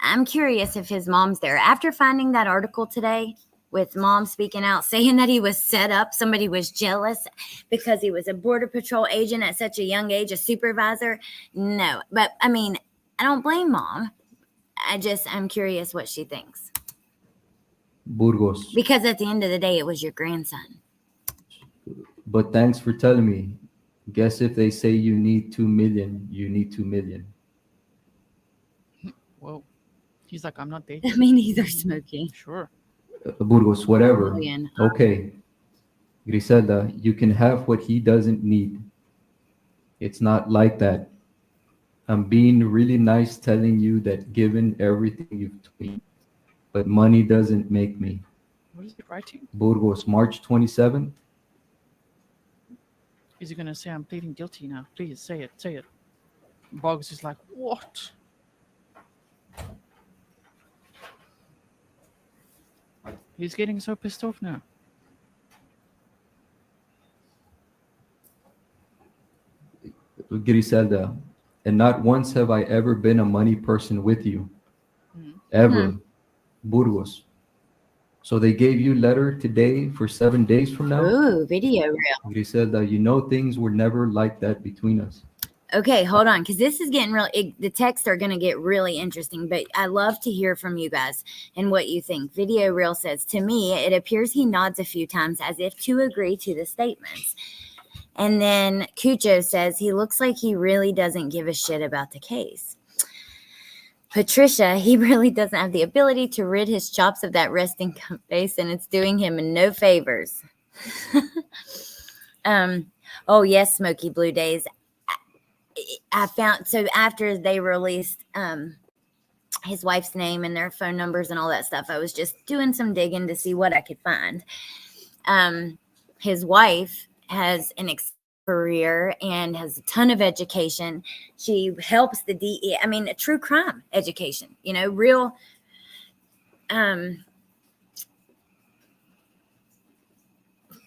I'm curious if his mom's there. After finding that article today with mom speaking out, saying that he was set up, somebody was jealous because he was a Border Patrol agent at such a young age, a supervisor. No, but I mean, I don't blame mom. I'm curious what she thinks. Burgos, Because at the end of the day, it was your grandson. but thanks for telling me. Guess if they say you need 2 million, you need 2 million. Whoa. He's like, I'm not dating. I mean, these are smoking. Sure. Burgos, whatever. Million. Okay. Griselda, you can have what he doesn't need. It's not like that. I'm being really nice telling you that given everything you've told me, but money doesn't make me. What is he writing? Burgos, March 27th. Is he going to say, I'm pleading guilty now? Please say it. Say it. Boggs is like, what? He's getting so pissed off now. Griselda, and not once have I ever been a money person with you. Ever. Burgos. So they gave you letter today for 7 days from now? Ooh, video reel. Griselda, you know things were never like that between us. Okay, hold on, because this is getting the texts are going to get really interesting, but I love to hear from you guys and what you think. Video Reel says, to me, it appears he nods a few times as if to agree to the statements. And then Cucho says, he looks like he really doesn't give a shit about the case. Patricia, he really doesn't have the ability to rid his chops of that resting face, and it's doing him no favors. Oh yes, Smoky Blue Days. I found, so after they released his wife's name and their phone numbers and all that stuff, I was just doing some digging to see what I could find. His wife has an career and has a ton of education. She helps the DE, I mean, a true crime education, you know, real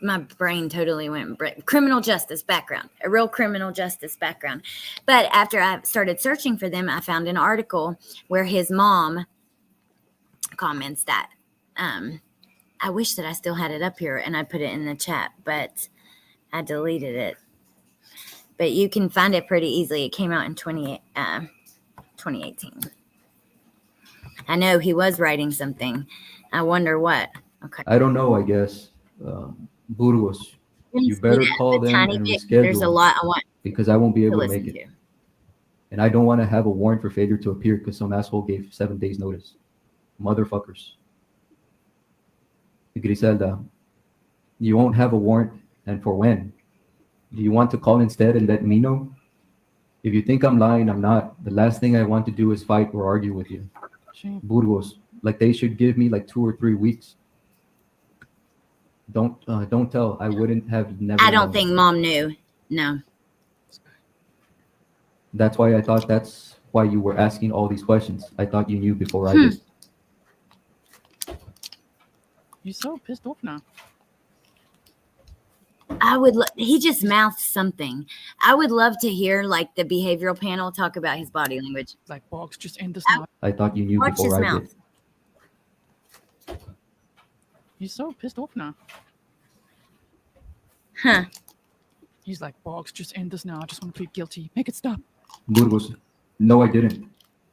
my brain totally went criminal justice background, a real criminal justice background. But after I started searching for them, I found an article where his mom comments that I wish that I still had it up here and I put it in the chat, but I deleted it. But you can find it pretty easily. It came out in 2018. I know he was writing something. I wonder what. Okay. I don't know, I guess. Burgos, you better call them and reschedule. There's a lot I want because I won't be able to listen make it. to. And I don't want to have a warrant for failure to appear because some asshole gave 7 days notice. Motherfuckers. Griselda, you won't have a warrant, and for when? Do you want to call instead and let me know? If you think I'm lying, I'm not. The last thing I want to do is fight or argue with you. Burgos, like they should give me like 2 or 3 weeks. Don't tell. I wouldn't have never. I don't known. think mom knew. No. That's why I thought that's why you were asking all these questions. I thought you knew before I did. You're so pissed off now. I would. He just mouthed something. I would love to hear like the behavioral panel talk about his body language. Like, Boggs, just end this now. I thought you knew Watch his before I mouth. did. You're so pissed off now. Huh. He's like, Boggs, just end this now. I just want to plead guilty. Make it stop. Burgos, no, I didn't.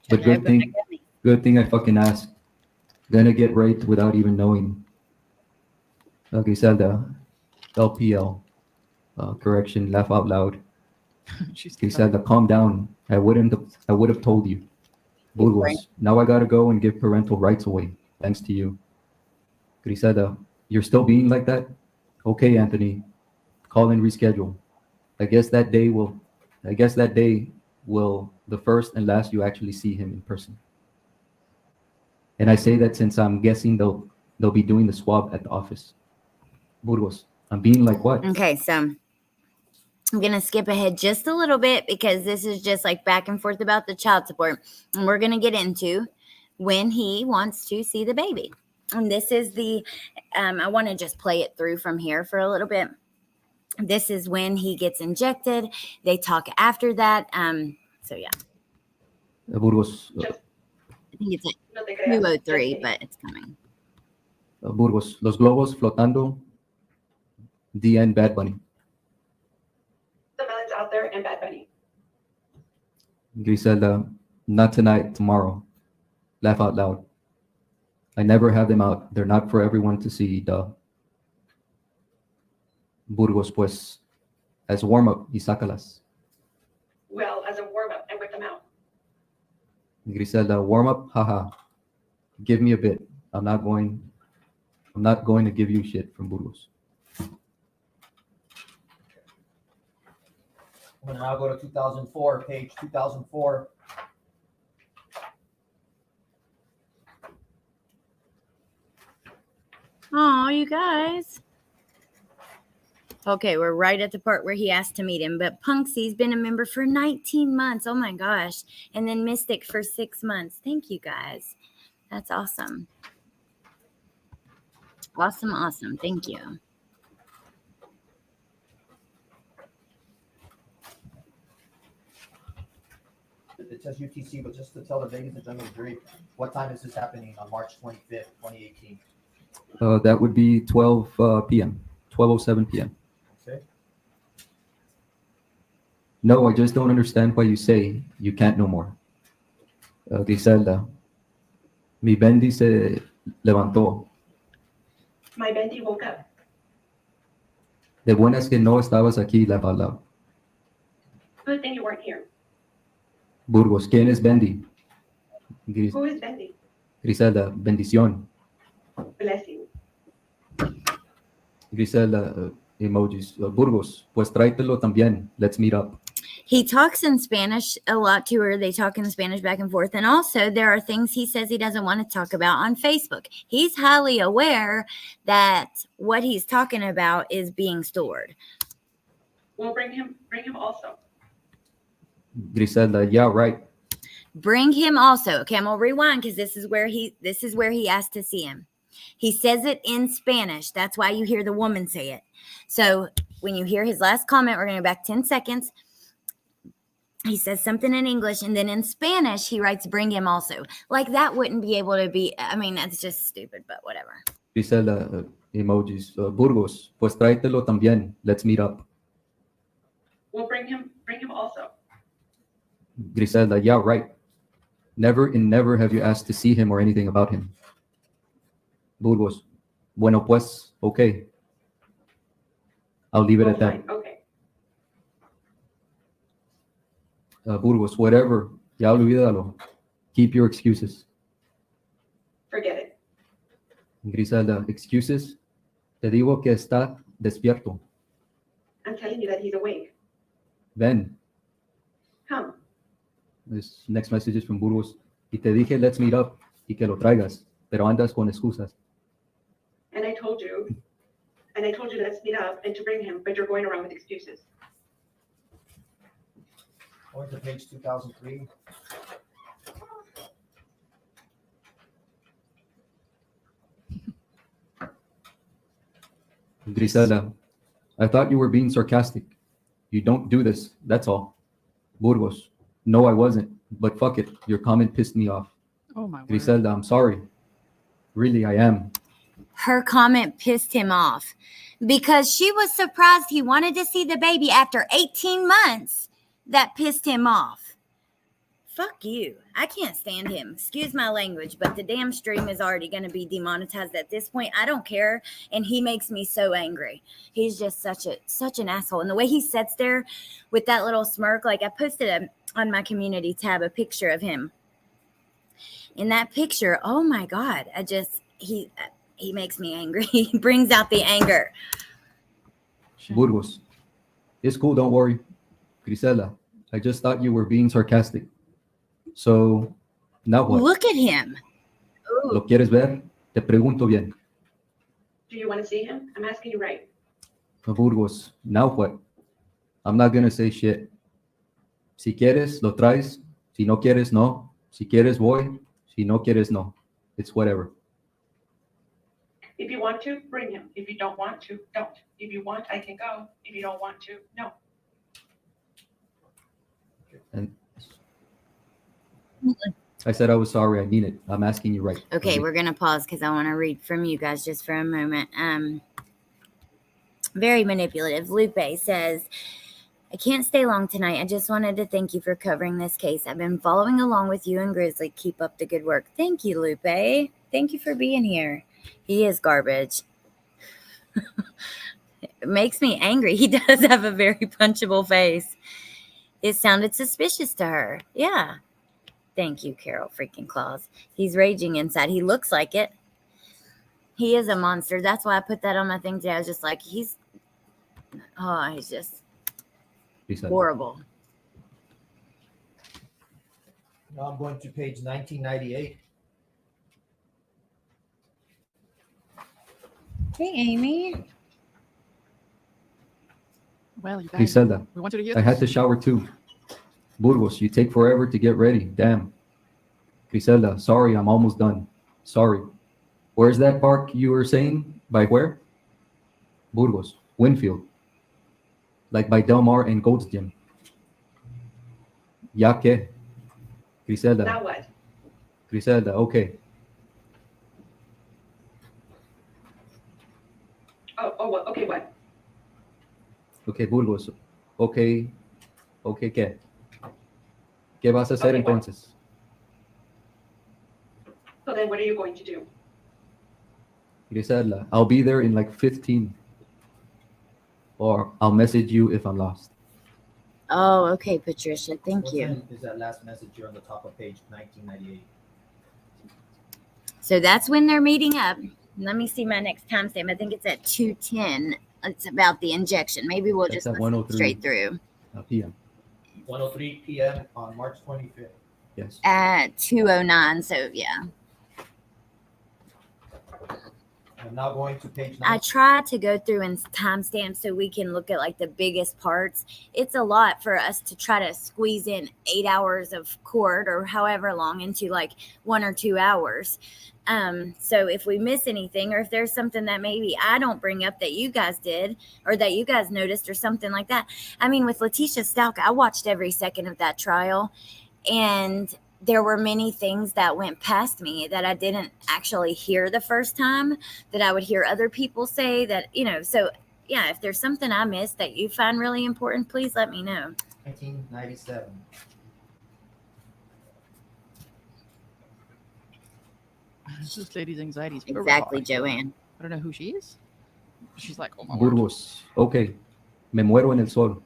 But good thing I fucking asked. Gonna get raped without even knowing. Griselda, LPL, correction, laugh out loud. Griselda, calm down. I would have told you. Burgos, now I gotta go and give parental rights away, thanks to you. Griselda, you're still being like that? Okay, Anthony, call and reschedule. I guess that day will the first and last you actually see him in person. And I say that since I'm guessing they'll be doing the swab at the office. Burgos, I'm being like what? Okay, so I'm going to skip ahead just a little bit because this is just like back and forth about the child support. And we're going to get into when he wants to see the baby. And this is the, I want to just play it through from here for a little bit. This is when he gets injected. They talk after that. So yeah. Burgos. I think it's like 203, but it's coming. Burgos, Los Globos Flotando, DN Bad Bunny. The melons out there and Bad Bunny. Griselda, not tonight, tomorrow. Laugh out loud. I never have them out. They're not for everyone to see, duh. Burgos, pues, as warm-up, y sácalas. Well, as a warm-up, I whip them out. Griselda, warm-up, haha. Give me a bit. I'm not going to give you shit from Burgos. We'll now go to 2004, page 2004. Oh, you guys. Okay, we're right at the part where he asked to meet him. But Punksy's been a member for 19 months. Oh my gosh. And then Mystic for 6 months. Thank you guys. That's awesome. Awesome, awesome. Thank you. It says UTC, but just to tell the Vegas and Jungle jury, what time is this happening on March 25th, 2018? That would be 12 p.m., 12:07 p.m. Okay. No, I just don't understand why you say you can't no more. Griselda, mi Bendy se levantó. My Bendy woke up. De buenas que no estabas aquí, la palabra. Good thing you weren't here. Burgos, ¿quién es Bendy? Who is Betty? Griselda, bendición. Blessing. Griselda, emojis. Burgos, pues tráetelo también. Let's meet up. He talks in Spanish a lot to her. They talk in Spanish back and forth. And also, there are things he says he doesn't want to talk about on Facebook. He's highly aware that what he's talking about is being stored. We'll bring him also. Griselda, yeah, right. Bring him also. Okay, I'm gonna rewind because this is where he asked to see him. He says it in Spanish. That's why you hear the woman say it. So when you hear his last comment, we're gonna go back 10 seconds. He says something in English, and then in Spanish, he writes, bring him also. Like, that wouldn't be able to be, I mean, that's just stupid, but whatever. Griselda, emojis. Burgos, pues tráetelo también. Let's meet up. We'll bring him also. Griselda, yeah, right. Never have you asked to see him or anything about him. Burgos, bueno pues, okay. I'll leave it at that. Okay. Burgos, whatever. Ya olvídalo. Keep your excuses. Forget it. Griselda, excuses. Te digo que está despierto. I'm telling you that he's awake. Ven. Come. This next message is from Burgos. Y te dije, let's meet up. Y que lo traigas. Pero andas con excusas. And I told you let's meet up and to bring him, but you're going around with excuses. Going to page 2003. Griselda, I thought you were being sarcastic. You don't do this, that's all. Burgos, no, I wasn't. But fuck it, your comment pissed me off. Oh my word. Griselda, I'm sorry. Really, I am. Her comment pissed him off because she was surprised he wanted to see the baby after 18 months. That pissed him off. Fuck you. I can't stand him. Excuse my language, but the damn stream is already going to be demonetized at this point. I don't care. And he makes me so angry. He's just such an asshole. And the way he sits there with that little smirk, like I posted on my community tab a picture of him. In that picture, oh my God, he makes me angry. He brings out the anger. Burgos, it's cool, don't worry. Griselda, I just thought you were being sarcastic. So, now what? Look at him. Ooh. ¿Lo quieres ver? Te pregunto bien. Do you want to see him? I'm asking you right. Burgos, now what? I'm not gonna say shit. Si quieres, lo traes. Si no quieres, no. Si quieres, voy. Si no quieres, no. It's whatever. If you want to, bring him. If you don't want to, don't. If you want, I can go. If you don't want to, no. And I said I was sorry. I mean it. I'm asking you right. Okay, we're going to pause because I want to read from you guys just for a moment. Very manipulative. Lupe says, I can't stay long tonight. I just wanted to thank you for covering this case. I've been following along with you and Grizzly. Keep up the good work. Thank you, Lupe. Thank you for being here. He is garbage. It makes me angry. He does have a very punchable face. It sounded suspicious to her. Yeah. Thank you, Carol freaking Claus. He's raging inside. He looks like it. He is a monster. That's why I put that on my thing today. I was just like, he's just horrible. Now I'm going to page 1998. Hey, Amy. Well, you guys, Griselda, we want you to hear I had to this. shower too. Burgos, you take forever to get ready. Damn. Griselda, sorry, I'm almost done. Sorry. Where's that park you were saying? By where? Burgos, Winfield. Like by Del Mar and Gold's Gym. Ya que? Griselda. Now what? Griselda, okay. What? Okay, what? Okay, Burgos. Okay. Okay, ¿qué? ¿Qué vas a hacer Okay, what? entonces? So then what are you going to do? Griselda, I'll be there in like 15. Or I'll message you if I'm lost. Oh, okay, Patricia. Thank What you. time is that last message here on the top of page 1998? So that's when they're meeting up. Let me see my next timestamp. I think it's at 2:10. It's about the injection. Maybe we'll That's just at listen 1:03 straight through. p.m. 1:03 p.m. on March 25th. Yes. At 2:09. So yeah. I'm now going to page I 9. try to go through and timestamp so we can look at like the biggest parts. It's a lot for us to try to squeeze in 8 hours of court or however long into like 1 or 2 hours. So if we miss anything, or if there's something that maybe I don't bring up that you guys did or that you guys noticed or something like that. I mean, with Letitia Stalk, I watched every second of that trial, and there were many things that went past me that I didn't actually hear the first time, that I would hear other people say that, so yeah, if there's something I missed that you find really important, please let me know. 1997. This lady's anxiety is very Exactly, high. Joanne. I don't know who she is. She's like, oh my word. Burgos. Okay. Me muero en el sol.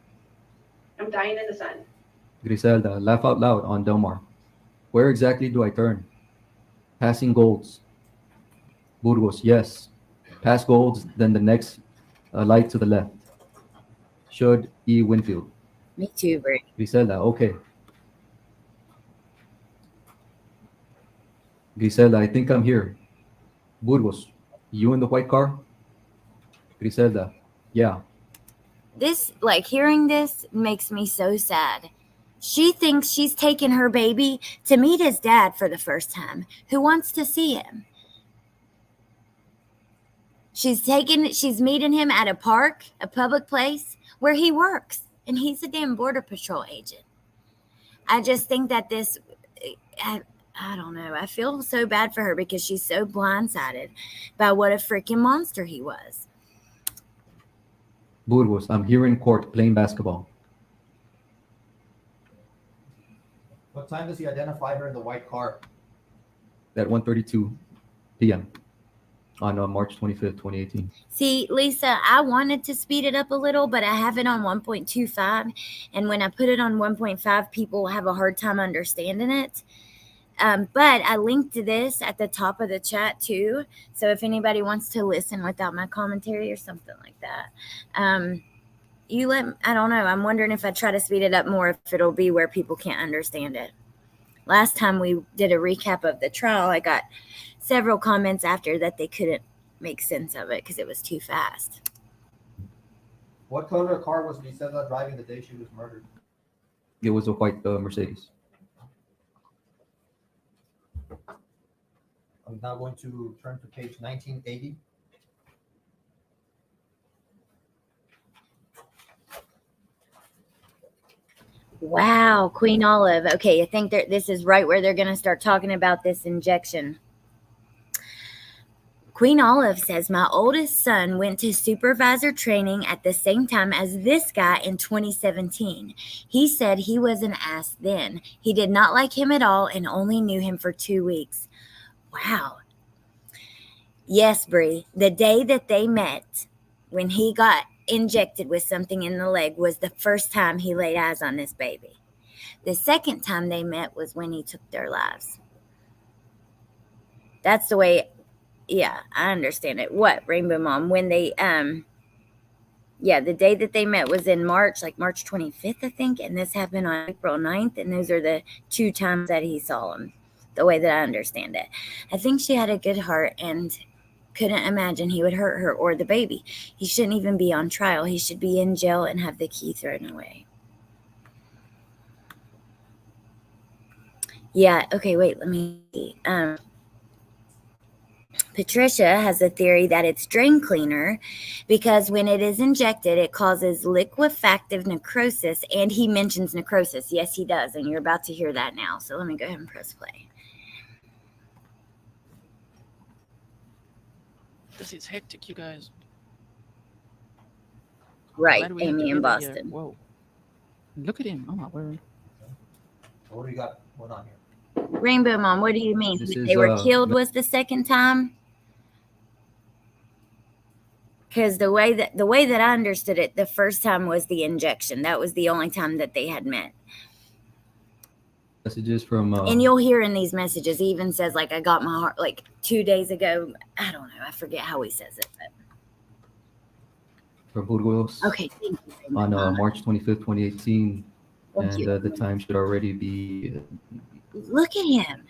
I'm dying in the sun. Griselda, laugh out loud on Del Mar. Where exactly do I turn? Passing Golds. Burgos, yes. Pass Golds, then the next light to the left. Should E. Winfield. Me too, Brie. Griselda, okay. Griselda, I think I'm here. Burgos, you in the white car? Griselda, yeah. This, like, hearing this makes me so sad. She thinks she's taken her baby to meet his dad for the first time, who wants to see him. She's meeting him at a park, a public place where he works, and he's a damn Border Patrol agent. I just think that this, I don't know. I feel so bad for her because she's so blindsided by what a freaking monster he was. Burgos, I'm here in court playing basketball. What time does he identify her in the white car? At 1:32 p.m. on March 25th, 2018. See, Lisa, I wanted to speed it up a little, but I have it on 1.25. And when I put it on 1.5, people have a hard time understanding it. But I linked to this at the top of the chat too. So if anybody wants to listen without my commentary or something like that, I don't know. I'm wondering if I try to speed it up more, if it'll be where people can't understand it. Last time we did a recap of the trial, I got several comments after that they couldn't make sense of it because it was too fast. What color car was Griselda driving the day she was murdered? It was a white Mercedes. I'm now going to turn to page 1980. Wow, Queen Olive. Okay, I think this is right where they're going to start talking about this injection. Queen Olive says, my oldest son went to supervisor training at the same time as this guy in 2017. He said he was an ass then. He did not like him at all and only knew him for 2 weeks. Wow. Yes, Bree. The day that they met, when he got injected with something in the leg, was the first time he laid eyes on this baby. The second time they met was when he took their lives. That's the way, yeah, I understand it. What, Rainbow Mom? When they, the day that they met was in March, like March 25th, I think, and this happened on April 9th, and those are the 2 times that he saw him, the way that I understand it. I think she had a good heart and couldn't imagine he would hurt her or the baby. He shouldn't even be on trial. He should be in jail and have the key thrown away. Yeah, okay, wait, let me see. Patricia has a theory that it's drain cleaner because when it is injected, it causes liquefactive necrosis, and he mentions necrosis. Yes, he does, and you're about to hear that now. So let me go ahead and press play. This is hectic, you guys. Right, Glad we have Amy in together here. Boston. Whoa. Look at him. Oh my word. What do you got going on here? Rainbow Mom, what do you mean? This They is, were killed was the second time? Because the way that I understood it, the first time was the injection. That was the only time that they had met. Messages from And you'll hear in these messages, he even says, like, I got my heart, like 2 days ago. I don't know. I forget how he says it. But. from Burgos. Okay, thank you very much. On March 25th, 2018. Thank And you. the time should already be Look at him.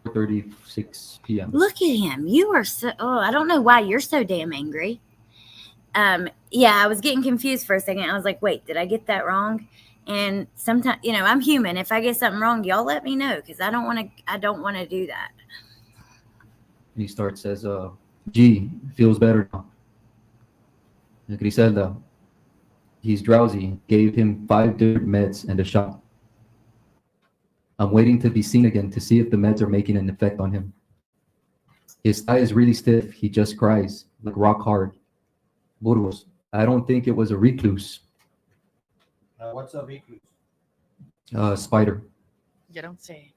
4:36 p.m. Look at him. You are so, oh, I don't know why you're so damn angry. Yeah, I was getting confused for a second. I was like, wait, did I get that wrong? And sometimes, you know, I'm human. If I get something wrong, y'all let me know, because I don't want to do that. He starts as G, feels better now. And Griselda, he's drowsy, gave him 5 different meds and a shot. I'm waiting to be seen again to see if the meds are making an effect on him. His thigh is really stiff. He just cries, like rock hard. Burgos, I don't think it was a recluse. What's a recluse? Spider. You don't say.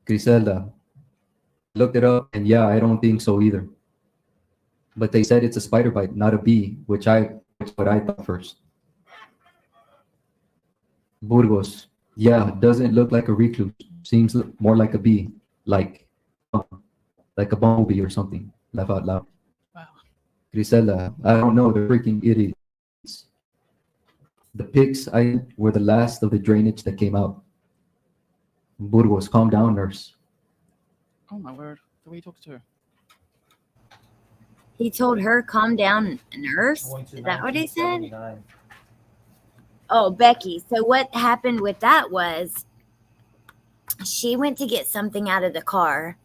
Griselda, looked it up, and yeah, I don't think so either. But they said it's a spider bite, not a bee, which what I thought first. Burgos, yeah, doesn't look like a recluse. Seems more like a bee, like a bumblebee or something. Laugh out loud. Wow. Griselda, I don't know, they're freaking idiots. The pigs were the last of the drainage that came out. Burgos, calm down, nurse. Oh my word. The way he talks to her. He told her, calm down, nurse. Is that what he said? Oh, Becky. So what happened with that was she went to get something out of the car,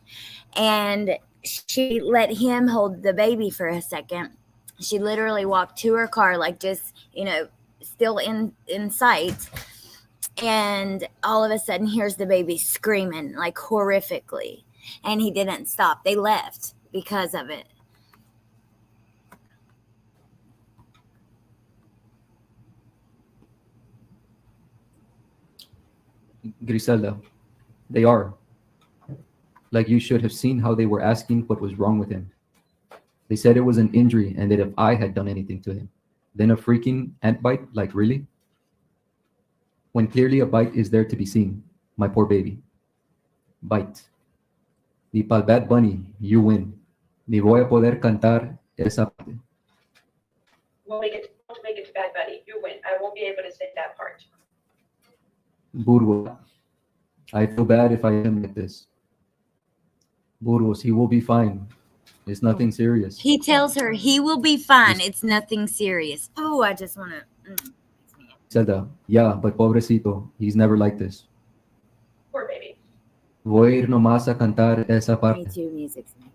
and she let him hold the baby for a second. She literally walked to her car, like just, you know, still in sight. And all of a sudden, here's the baby screaming, like horrifically. And he didn't stop. They left because of it. Griselda, they are. Like, you should have seen how they were asking what was wrong with him. They said it was an injury and that if I had done anything to him. Then a freaking ant bite? Like, really? When clearly a bite is there to be seen. My poor baby. Bite. Ni pal Bad Bunny, you win. Ni voy a poder cantar esa parte. We'll make it to Bad Buddy. You win. I won't be able to sing that part. Burgos, I feel bad if I am like this. Burgos, he will be fine. It's nothing serious. He tells her he will be fine. It's nothing serious. Oh, I just want to. Zelda, yeah, but pobrecito, he's never like this. Poor baby. Voy a ir nomás a cantar esa Me parte. too, music's me.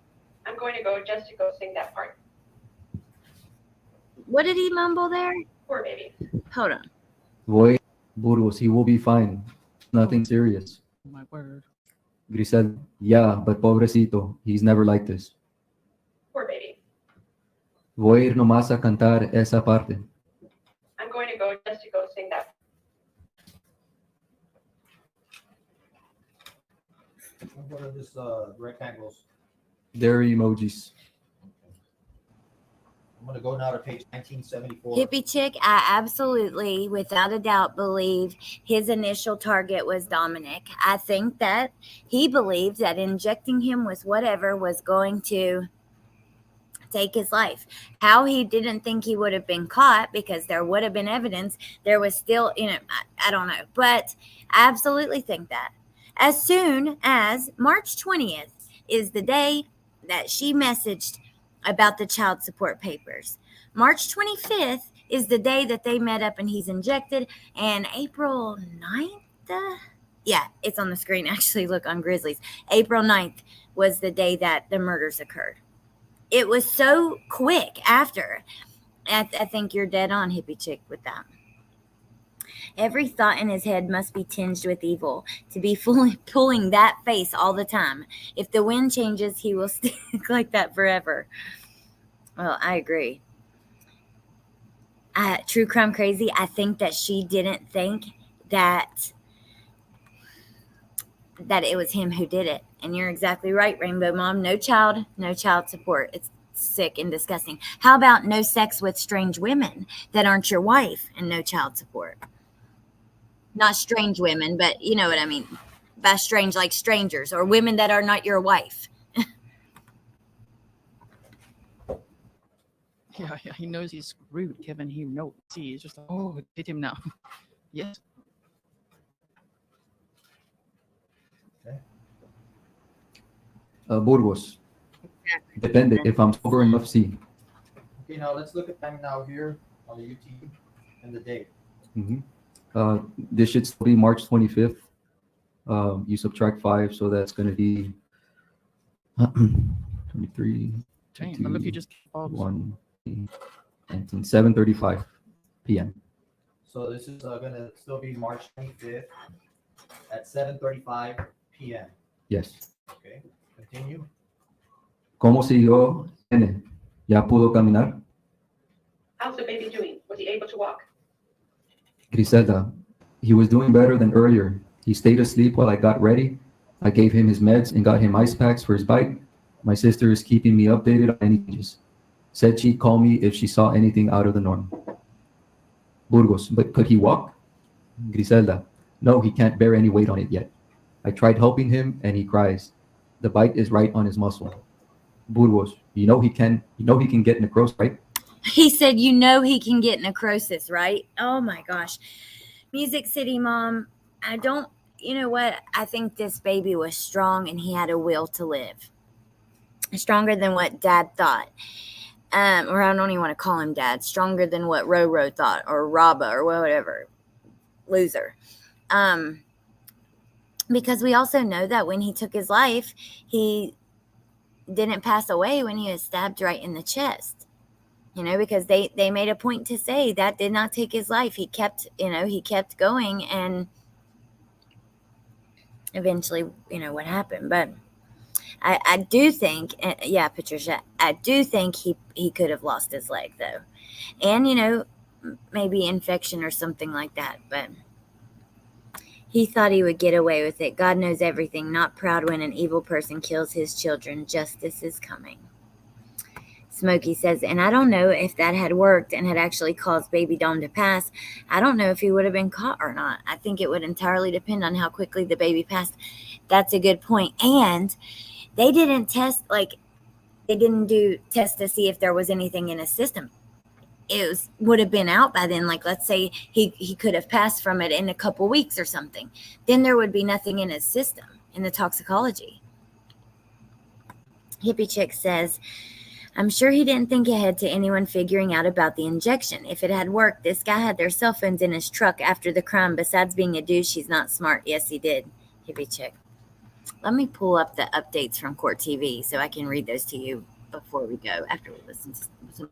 I'm going to go just to go sing that part. What did he mumble there? Poor baby. Hold on. Voy, Burgos, he will be fine. Nothing serious. Oh my word. Grisel, yeah, but pobrecito, he's never like this. Poor baby. Voy a ir nomás a cantar esa parte. I'm going to go just to go sing that. What are these rectangles? They're emojis. I'm going to go now to page 1974. Hippie chick, I absolutely, without a doubt, believe his initial target was Dominic. I think that he believed that injecting him with whatever was going to take his life. How he didn't think he would have been caught because there would have been evidence. There was still, you know, I don't know. But I absolutely think that. As soon as March 20th is the day that she messaged about the child support papers. March 25th is the day that they met up and he's injected. And April 9th, yeah, it's on the screen actually. Look on Grizzlies. April 9th was the day that the murders occurred. It was so quick after. I think you're dead on, hippie chick, with that. Every thought in his head must be tinged with evil to be fully pulling that face all the time. If the wind changes, he will stick like that forever. Well, I agree. True crime crazy. I think that she didn't think that it was him who did it. And you're exactly right, Rainbow Mom. No child support. It's sick and disgusting. How about no sex with strange women that aren't your wife and no child support? Not strange women, but you know what I mean. by strange, like strangers or women that are not your wife. Yeah, he knows he's rude, Kevin. He knows. See, he's just like, oh, hit him now. Yes. Burgos. Depende. If I'm sober enough, sí. Okay, now let's look at time now here on the UT and the date. This should still be March 25th. You subtract 5, so that's going to be 23, Dang, but look, you just 1, 19, 7:35 p.m. So this is gonna still be March 25th at 7:35 p.m. Yes. Okay, continue. ¿Cómo siguió N? ¿Ya pudo caminar? How's the baby doing? Was he able to walk? Griselda, he was doing better than earlier. He stayed asleep while I got ready. I gave him his meds and got him ice packs for his bite. My sister is keeping me updated on any changes. Said she'd call me if she saw anything out of the norm. Burgos, but could he walk? Griselda, no, he can't bear any weight on it yet. I tried helping him and he cries. The bite is right on his muscle. Burgos, you know he can get necrosis, right? He said, you know, he can get necrosis, right? Oh my gosh. Music City Mom, you know what? I think this baby was strong and he had a will to live. Stronger than what Dad thought. Or I don't even want to call him Dad. Stronger than what Roro thought, or Rabba, or whatever. Loser. Because we also know that when he took his life, he didn't pass away when he was stabbed right in the chest. You know, because they made a point to say that did not take his life. He kept going, and eventually, what happened. But I do think, yeah, Patricia, I do think he could have lost his leg, though. And, maybe infection or something like that. But he thought he would get away with it. God knows everything. Not proud when an evil person kills his children. Justice is coming. Smokey says, and I don't know if that had worked and had actually caused Baby Dom to pass. I don't know if he would have been caught or not. I think it would entirely depend on how quickly the baby passed. That's a good point. And they didn't do tests to see if there was anything in his system. It would have been out by then. Like, let's say he could have passed from it in a couple weeks or something. Then there would be nothing in his system, in the toxicology. Hippie Chick says, I'm sure he didn't think ahead to anyone figuring out about the injection. If it had worked, this guy had their cell phones in his truck after the crime. Besides being a douche, he's not smart. Yes, he did. Hippie Chick. Let me pull up the updates from Court TV so I can read those to you before we go, after we listen to some.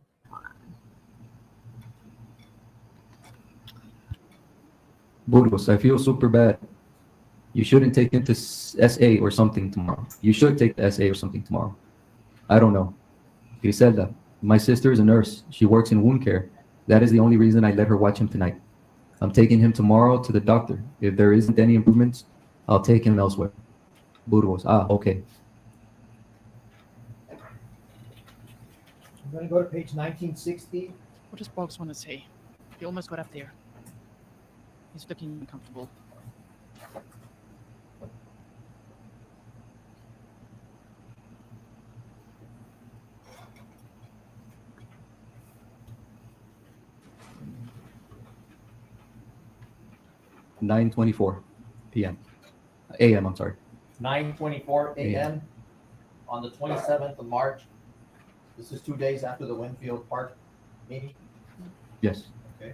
Burgos, I feel super bad. You shouldn't take him to SA or something tomorrow. You should take the SA or something tomorrow. I don't know. Griselda, my sister is a nurse. She works in wound care. That is the only reason I let her watch him tonight. I'm taking him tomorrow to the doctor. If there isn't any improvements, I'll take him elsewhere. Burgos, okay. I'm gonna go to page 1960. What does Boggs want to say? He almost got up there. He's looking uncomfortable. $9:24 p.m. a.m. I'm sorry. 9:24 a.m. on the 27th of March. This is 2 days after the Winfield Park meeting. Yes. Okay.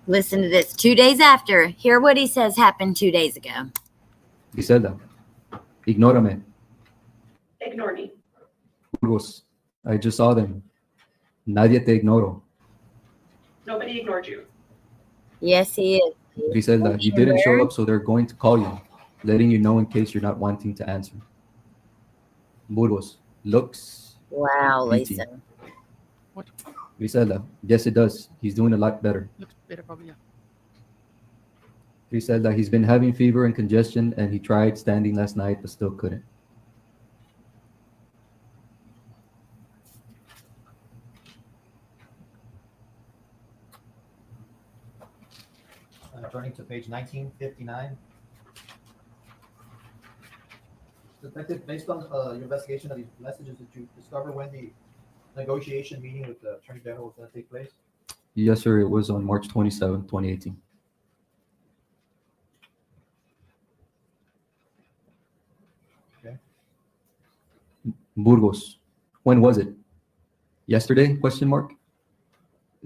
Listen to this. 2 days after. Hear what he says happened 2 days ago. Griselda, ignórame. Ignore me. Burgos, I just saw them. Nadie te ignoro. Nobody ignored you. Yes, he is. Griselda, you didn't show up, so they're going to call you, letting you know in case you're not wanting to answer. Burgos, looks. Wow, BT. Lisa. What? Griselda, yes, it does. He's doing a lot better. Looks better, probably. Yeah. Griselda, he's been having fever and congestion, and he tried standing last night, but still couldn't. Turning to page 1959. Detective, based on your investigation of these messages, did you discover when the negotiation meeting with the Attorney General was going to take place? Yes, sir. It was on March 27, 2018. Okay. Burgos. When was it? Yesterday? Question mark.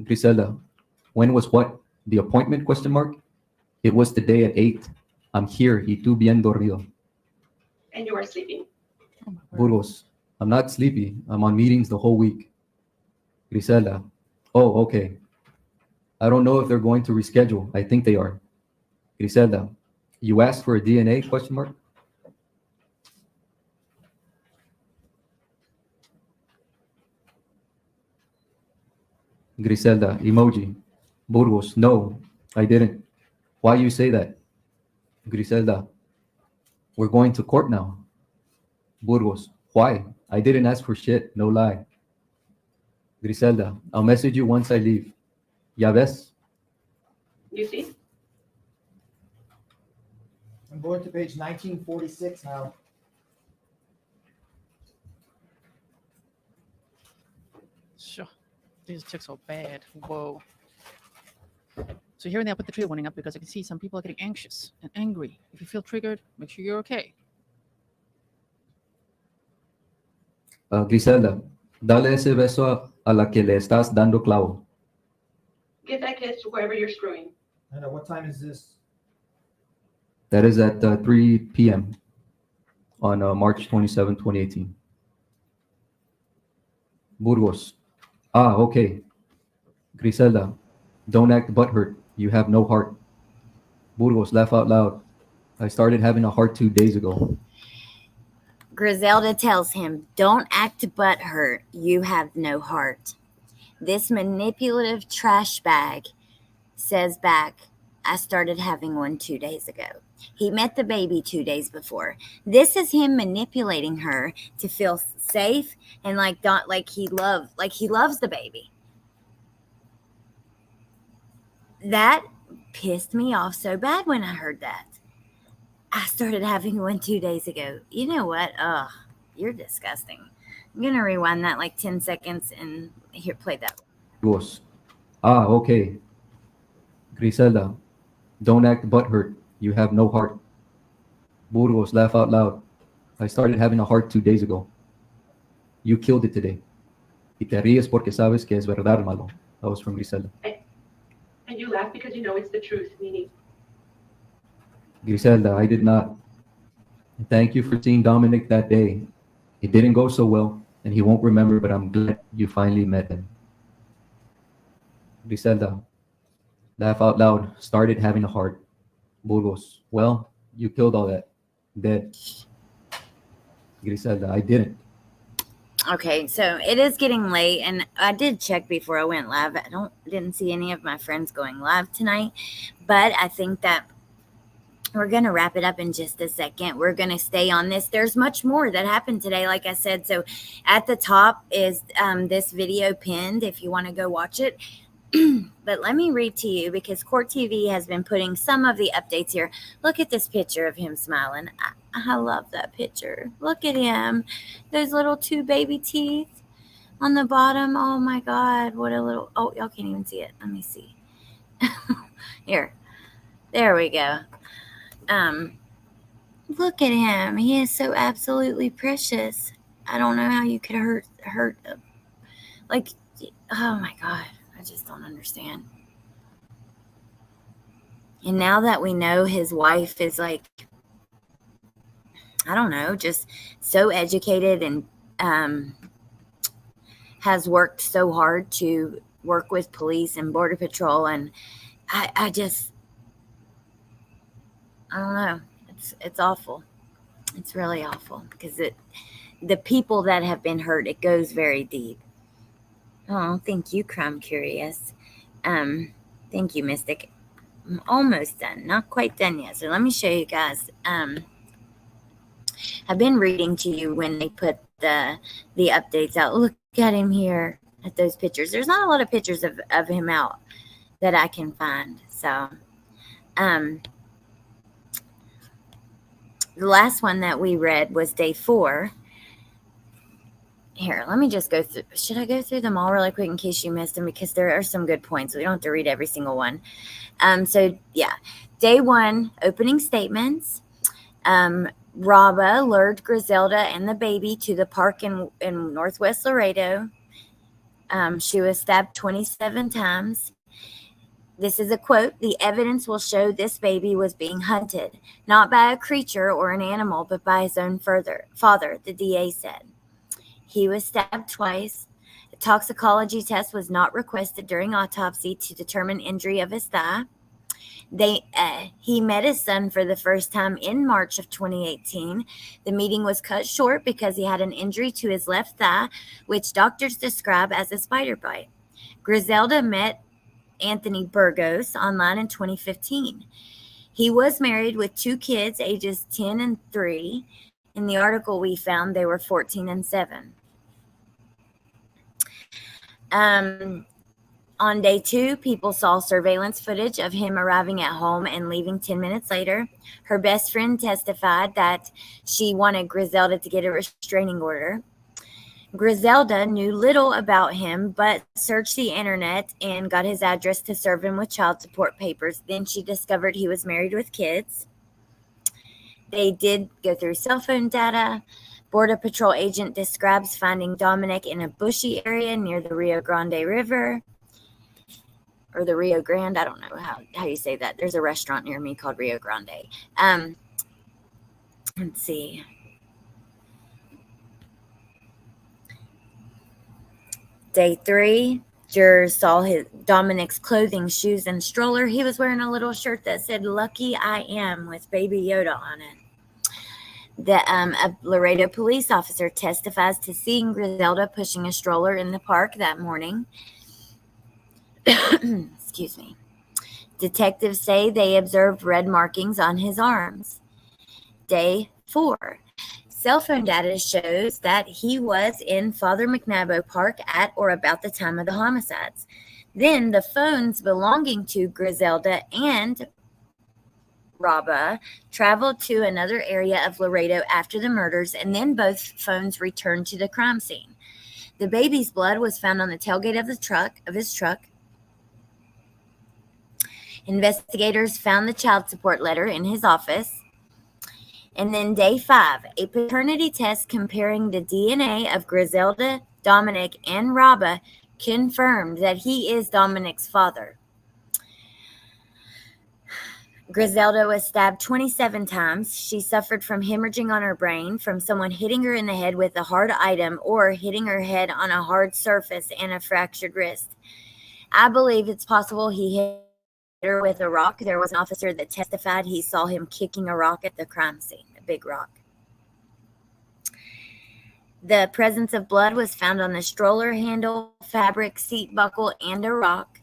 Griselda. When was what? The appointment? Question mark. It was today at 8. I'm here. Y tú bien dormido. And you are sleeping. Burgos. I'm not sleepy. I'm on meetings the whole week. Griselda. Oh, okay. I don't know if they're going to reschedule. I think they are. Griselda. You asked for a DNA? Question mark. Griselda. Emoji. Burgos. No, I didn't. Why you say that? Griselda. We're going to court now. Burgos. Why? I didn't ask for shit. No lie. Griselda. I'll message you once I leave. Ya ves? You see? I'm going to page 1946 now. Sure. These chicks are bad. Whoa. So here and there, I put the trigger warning up because I can see some people are getting anxious and angry. If you feel triggered, make sure you're okay. Griselda, dale ese beso a la que le estás dando clavo. Give that kiss to whoever you're screwing. And at what time is this? That is at 3 p.m. on March 27, 2018. Burgos. Ah, okay. Griselda, don't act butthurt. You have no heart. Burgos, laugh out loud. I started having a heart 2 days ago. Griselda tells him, don't act butthurt. You have no heart. This manipulative trash bag says back, I started having one 2 days ago. He met the baby 2 days before. This is him manipulating her to feel safe and like he loves the baby. That pissed me off so bad when I heard that. I started having one 2 days ago. You know what? Ugh, you're disgusting. I'm gonna rewind that like 10 seconds and here, play that. Burgos. Ah, okay. Griselda, don't act butthurt. You have no heart. Burgos, laugh out loud. I started having a heart 2 days ago. You killed it today. Y te ríes porque sabes que es verdad, malo. That was from Griselda. And you laugh because you know it's the truth, meaning. Griselda, I did not. Thank you for seeing Dominic that day. It didn't go so well, and he won't remember, but I'm glad you finally met him. Griselda, laugh out loud, started having a heart. Burgos, well, you killed all that. Dead. Griselda, I didn't. Okay, so it is getting late, and I did check before I went live. I didn't see any of my friends going live tonight, but I think that we're going to wrap it up in just a second. We're going to stay on this. There's much more that happened today, like I said. So at the top is this video pinned if you want to go watch it. But let me read to you because Court TV has been putting some of the updates here. Look at this picture of him smiling. I love that picture. Look at him. Those little 2 baby teeth on the bottom. Oh my God. What a little, oh, y'all can't even see it. Let me see. Here. There we go. Look at him. He is so absolutely precious. I don't know how you could hurt him. Like, oh my God. I just don't understand. And now that we know his wife is like, I don't know, just so educated and has worked so hard to work with police and border patrol, and I don't know. It's awful. It's really awful because the people that have been hurt, it goes very deep. Oh, thank you, Crime Curious. Thank you, Mystic. I'm almost done. Not quite done yet. So let me show you guys. I've been reading to you when they put the updates out. Look at him here at those pictures. There's not a lot of pictures of him out that I can find. So the last one that we read was day 4. Here, let me just go through. Should I go through them all really quick in case you missed them? Because there are some good points. We don't have to read every single one. So, yeah. Day 1, opening statements. Raba lured Griselda and the baby to the park in Northwest Laredo. She was stabbed 27 times. This is a quote. "The evidence will show this baby was being hunted, not by a creature or an animal, but by his own father," the DA said. He was stabbed twice. A toxicology test was not requested during autopsy to determine injury of his thigh. He met his son for the first time in March of 2018. The meeting was cut short because he had an injury to his left thigh, which doctors describe as a spider bite. Griselda met Anthony Burgos online in 2015. He was married with 2 kids, ages 10 and 3. In the article we found, they were 14 and 7. On day 2, people saw surveillance footage of him arriving at home and leaving 10 minutes later. Her best friend testified that she wanted Griselda to get a restraining order. Griselda knew little about him, but searched the internet and got his address to serve him with child support papers. Then she discovered he was married with kids. They did go through cell phone data. Border Patrol agent describes finding Dominic in a bushy area near the Rio Grande River. Or the Rio Grande, I don't know how you say that. There's a restaurant near me called Rio Grande. Let's see. Day 3, jurors saw Dominic's clothing, shoes, and stroller. He was wearing a little shirt that said "Lucky I Am" with Baby Yoda on it. A Laredo police officer testifies to seeing Griselda pushing a stroller in the park that morning. Excuse me. Detectives say they observed red markings on his arms. Day 4. Cell phone data shows that he was in Father McNabo Park at or about the time of the homicides. Then the phones belonging to Griselda and Raba traveled to another area of Laredo after the murders, and then both phones returned to the crime scene. The baby's blood was found on the tailgate of his truck. Investigators found the child support letter in his office. And then day 5, a paternity test comparing the DNA of Griselda, Dominic, and Raba confirmed that he is Dominic's father. Griselda was stabbed 27 times. She suffered from hemorrhaging on her brain from someone hitting her in the head with a hard item or hitting her head on a hard surface and a fractured wrist. I believe it's possible he hit her with a rock. There was an officer that testified he saw him kicking a rock at the crime scene, a big rock. The presence of blood was found on the stroller handle, fabric, seat buckle, and a rock.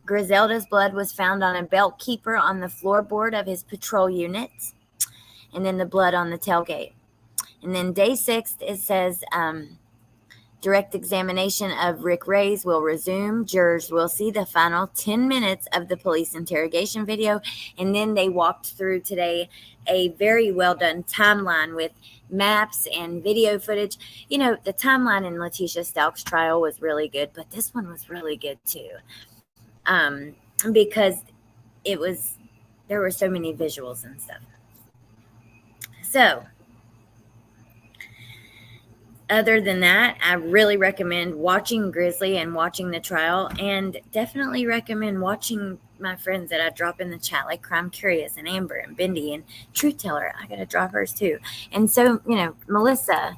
Griselda's blood was found on a belt keeper on the floorboard of his patrol unit, and then the blood on the tailgate. And then day 6, it says direct examination of Rick Reyes will resume. Jurors will see the final 10 minutes of the police interrogation video, and then they walked through today a very well done timeline with maps and video footage. You know, the timeline in Letitia Stalk's trial was really good, but this one was really good too. Because there were so many visuals and stuff. So, other than that, I really recommend watching Grizzly and watching the trial, and definitely recommend watching my friends that I drop in the chat, like Crime Curious and Amber and Bindi and Truth Teller. I gotta drop hers too. And so, you know, Melissa,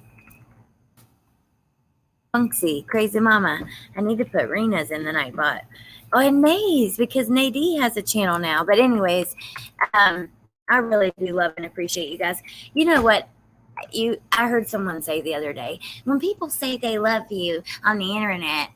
Funksy, Crazy Mama. I need to put Rena's in the Nightbot. Oh, and Nays, because Nadie has a channel now. But anyways, I really do love and appreciate you guys. You know what? I heard someone say the other day, when people say they love you on the internet,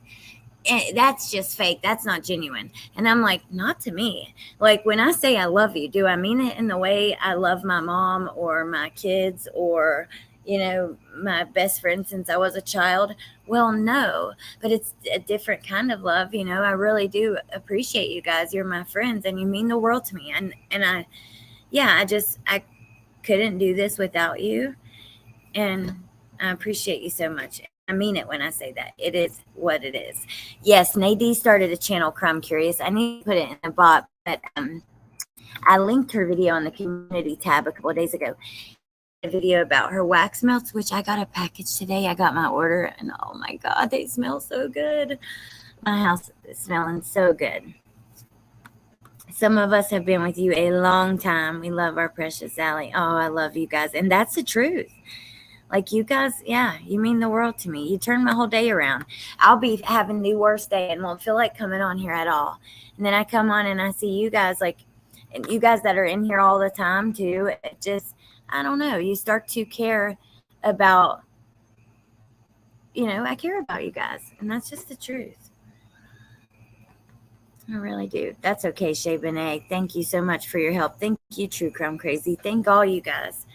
that's just fake. That's not genuine. And I'm like, not to me. Like, when I say I love you, do I mean it in the way I love my mom or my kids or, you know, my best friend since I was a child? Well, no, but it's a different kind of love. You know, I really do appreciate you guys. You're my friends and you mean the world to me. And couldn't do this without you. And I appreciate you so much. I mean it when I say that. It is what it is. Yes, Nadie started a channel, Crime Curious. I need to put it in a bot, but I linked her video on the community tab a couple of days ago. A video about her wax melts, which I got a package today. I got my order, and oh my God, they smell so good. My house is smelling so good. Some of us have been with you a long time. We love our precious Sally. Oh, I love you guys. And that's the truth. Like, you guys, yeah, you mean the world to me. You turn my whole day around. I'll be having the worst day and won't feel like coming on here at all. And then I come on and I see you guys, like, and you guys that are in here all the time too. It just, I don't know. You start to care about, I care about you guys. And that's just the truth. I really do. That's okay, Shay Benet. Thank you so much for your help. Thank you, True Crime Crazy. Thank all you guys.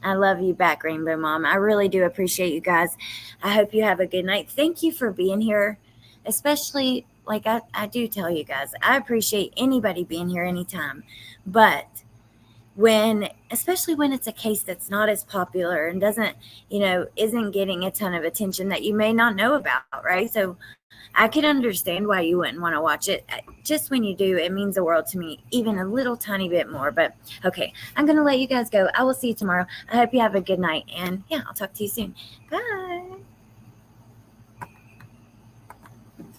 I love you back, Rainbow Mom. I really do appreciate you guys. I hope you have a good night. Thank you for being here, especially, like I do tell you guys, I appreciate anybody being here anytime. But especially when it's a case that's not as popular and doesn't, isn't getting a ton of attention that you may not know about, right? So I could understand why you wouldn't want to watch it. Just when you do, it means the world to me, even a little tiny bit more. But okay, I'm going to let you guys go. I will see you tomorrow. I hope you have a good night. And yeah, I'll talk to you soon. Bye.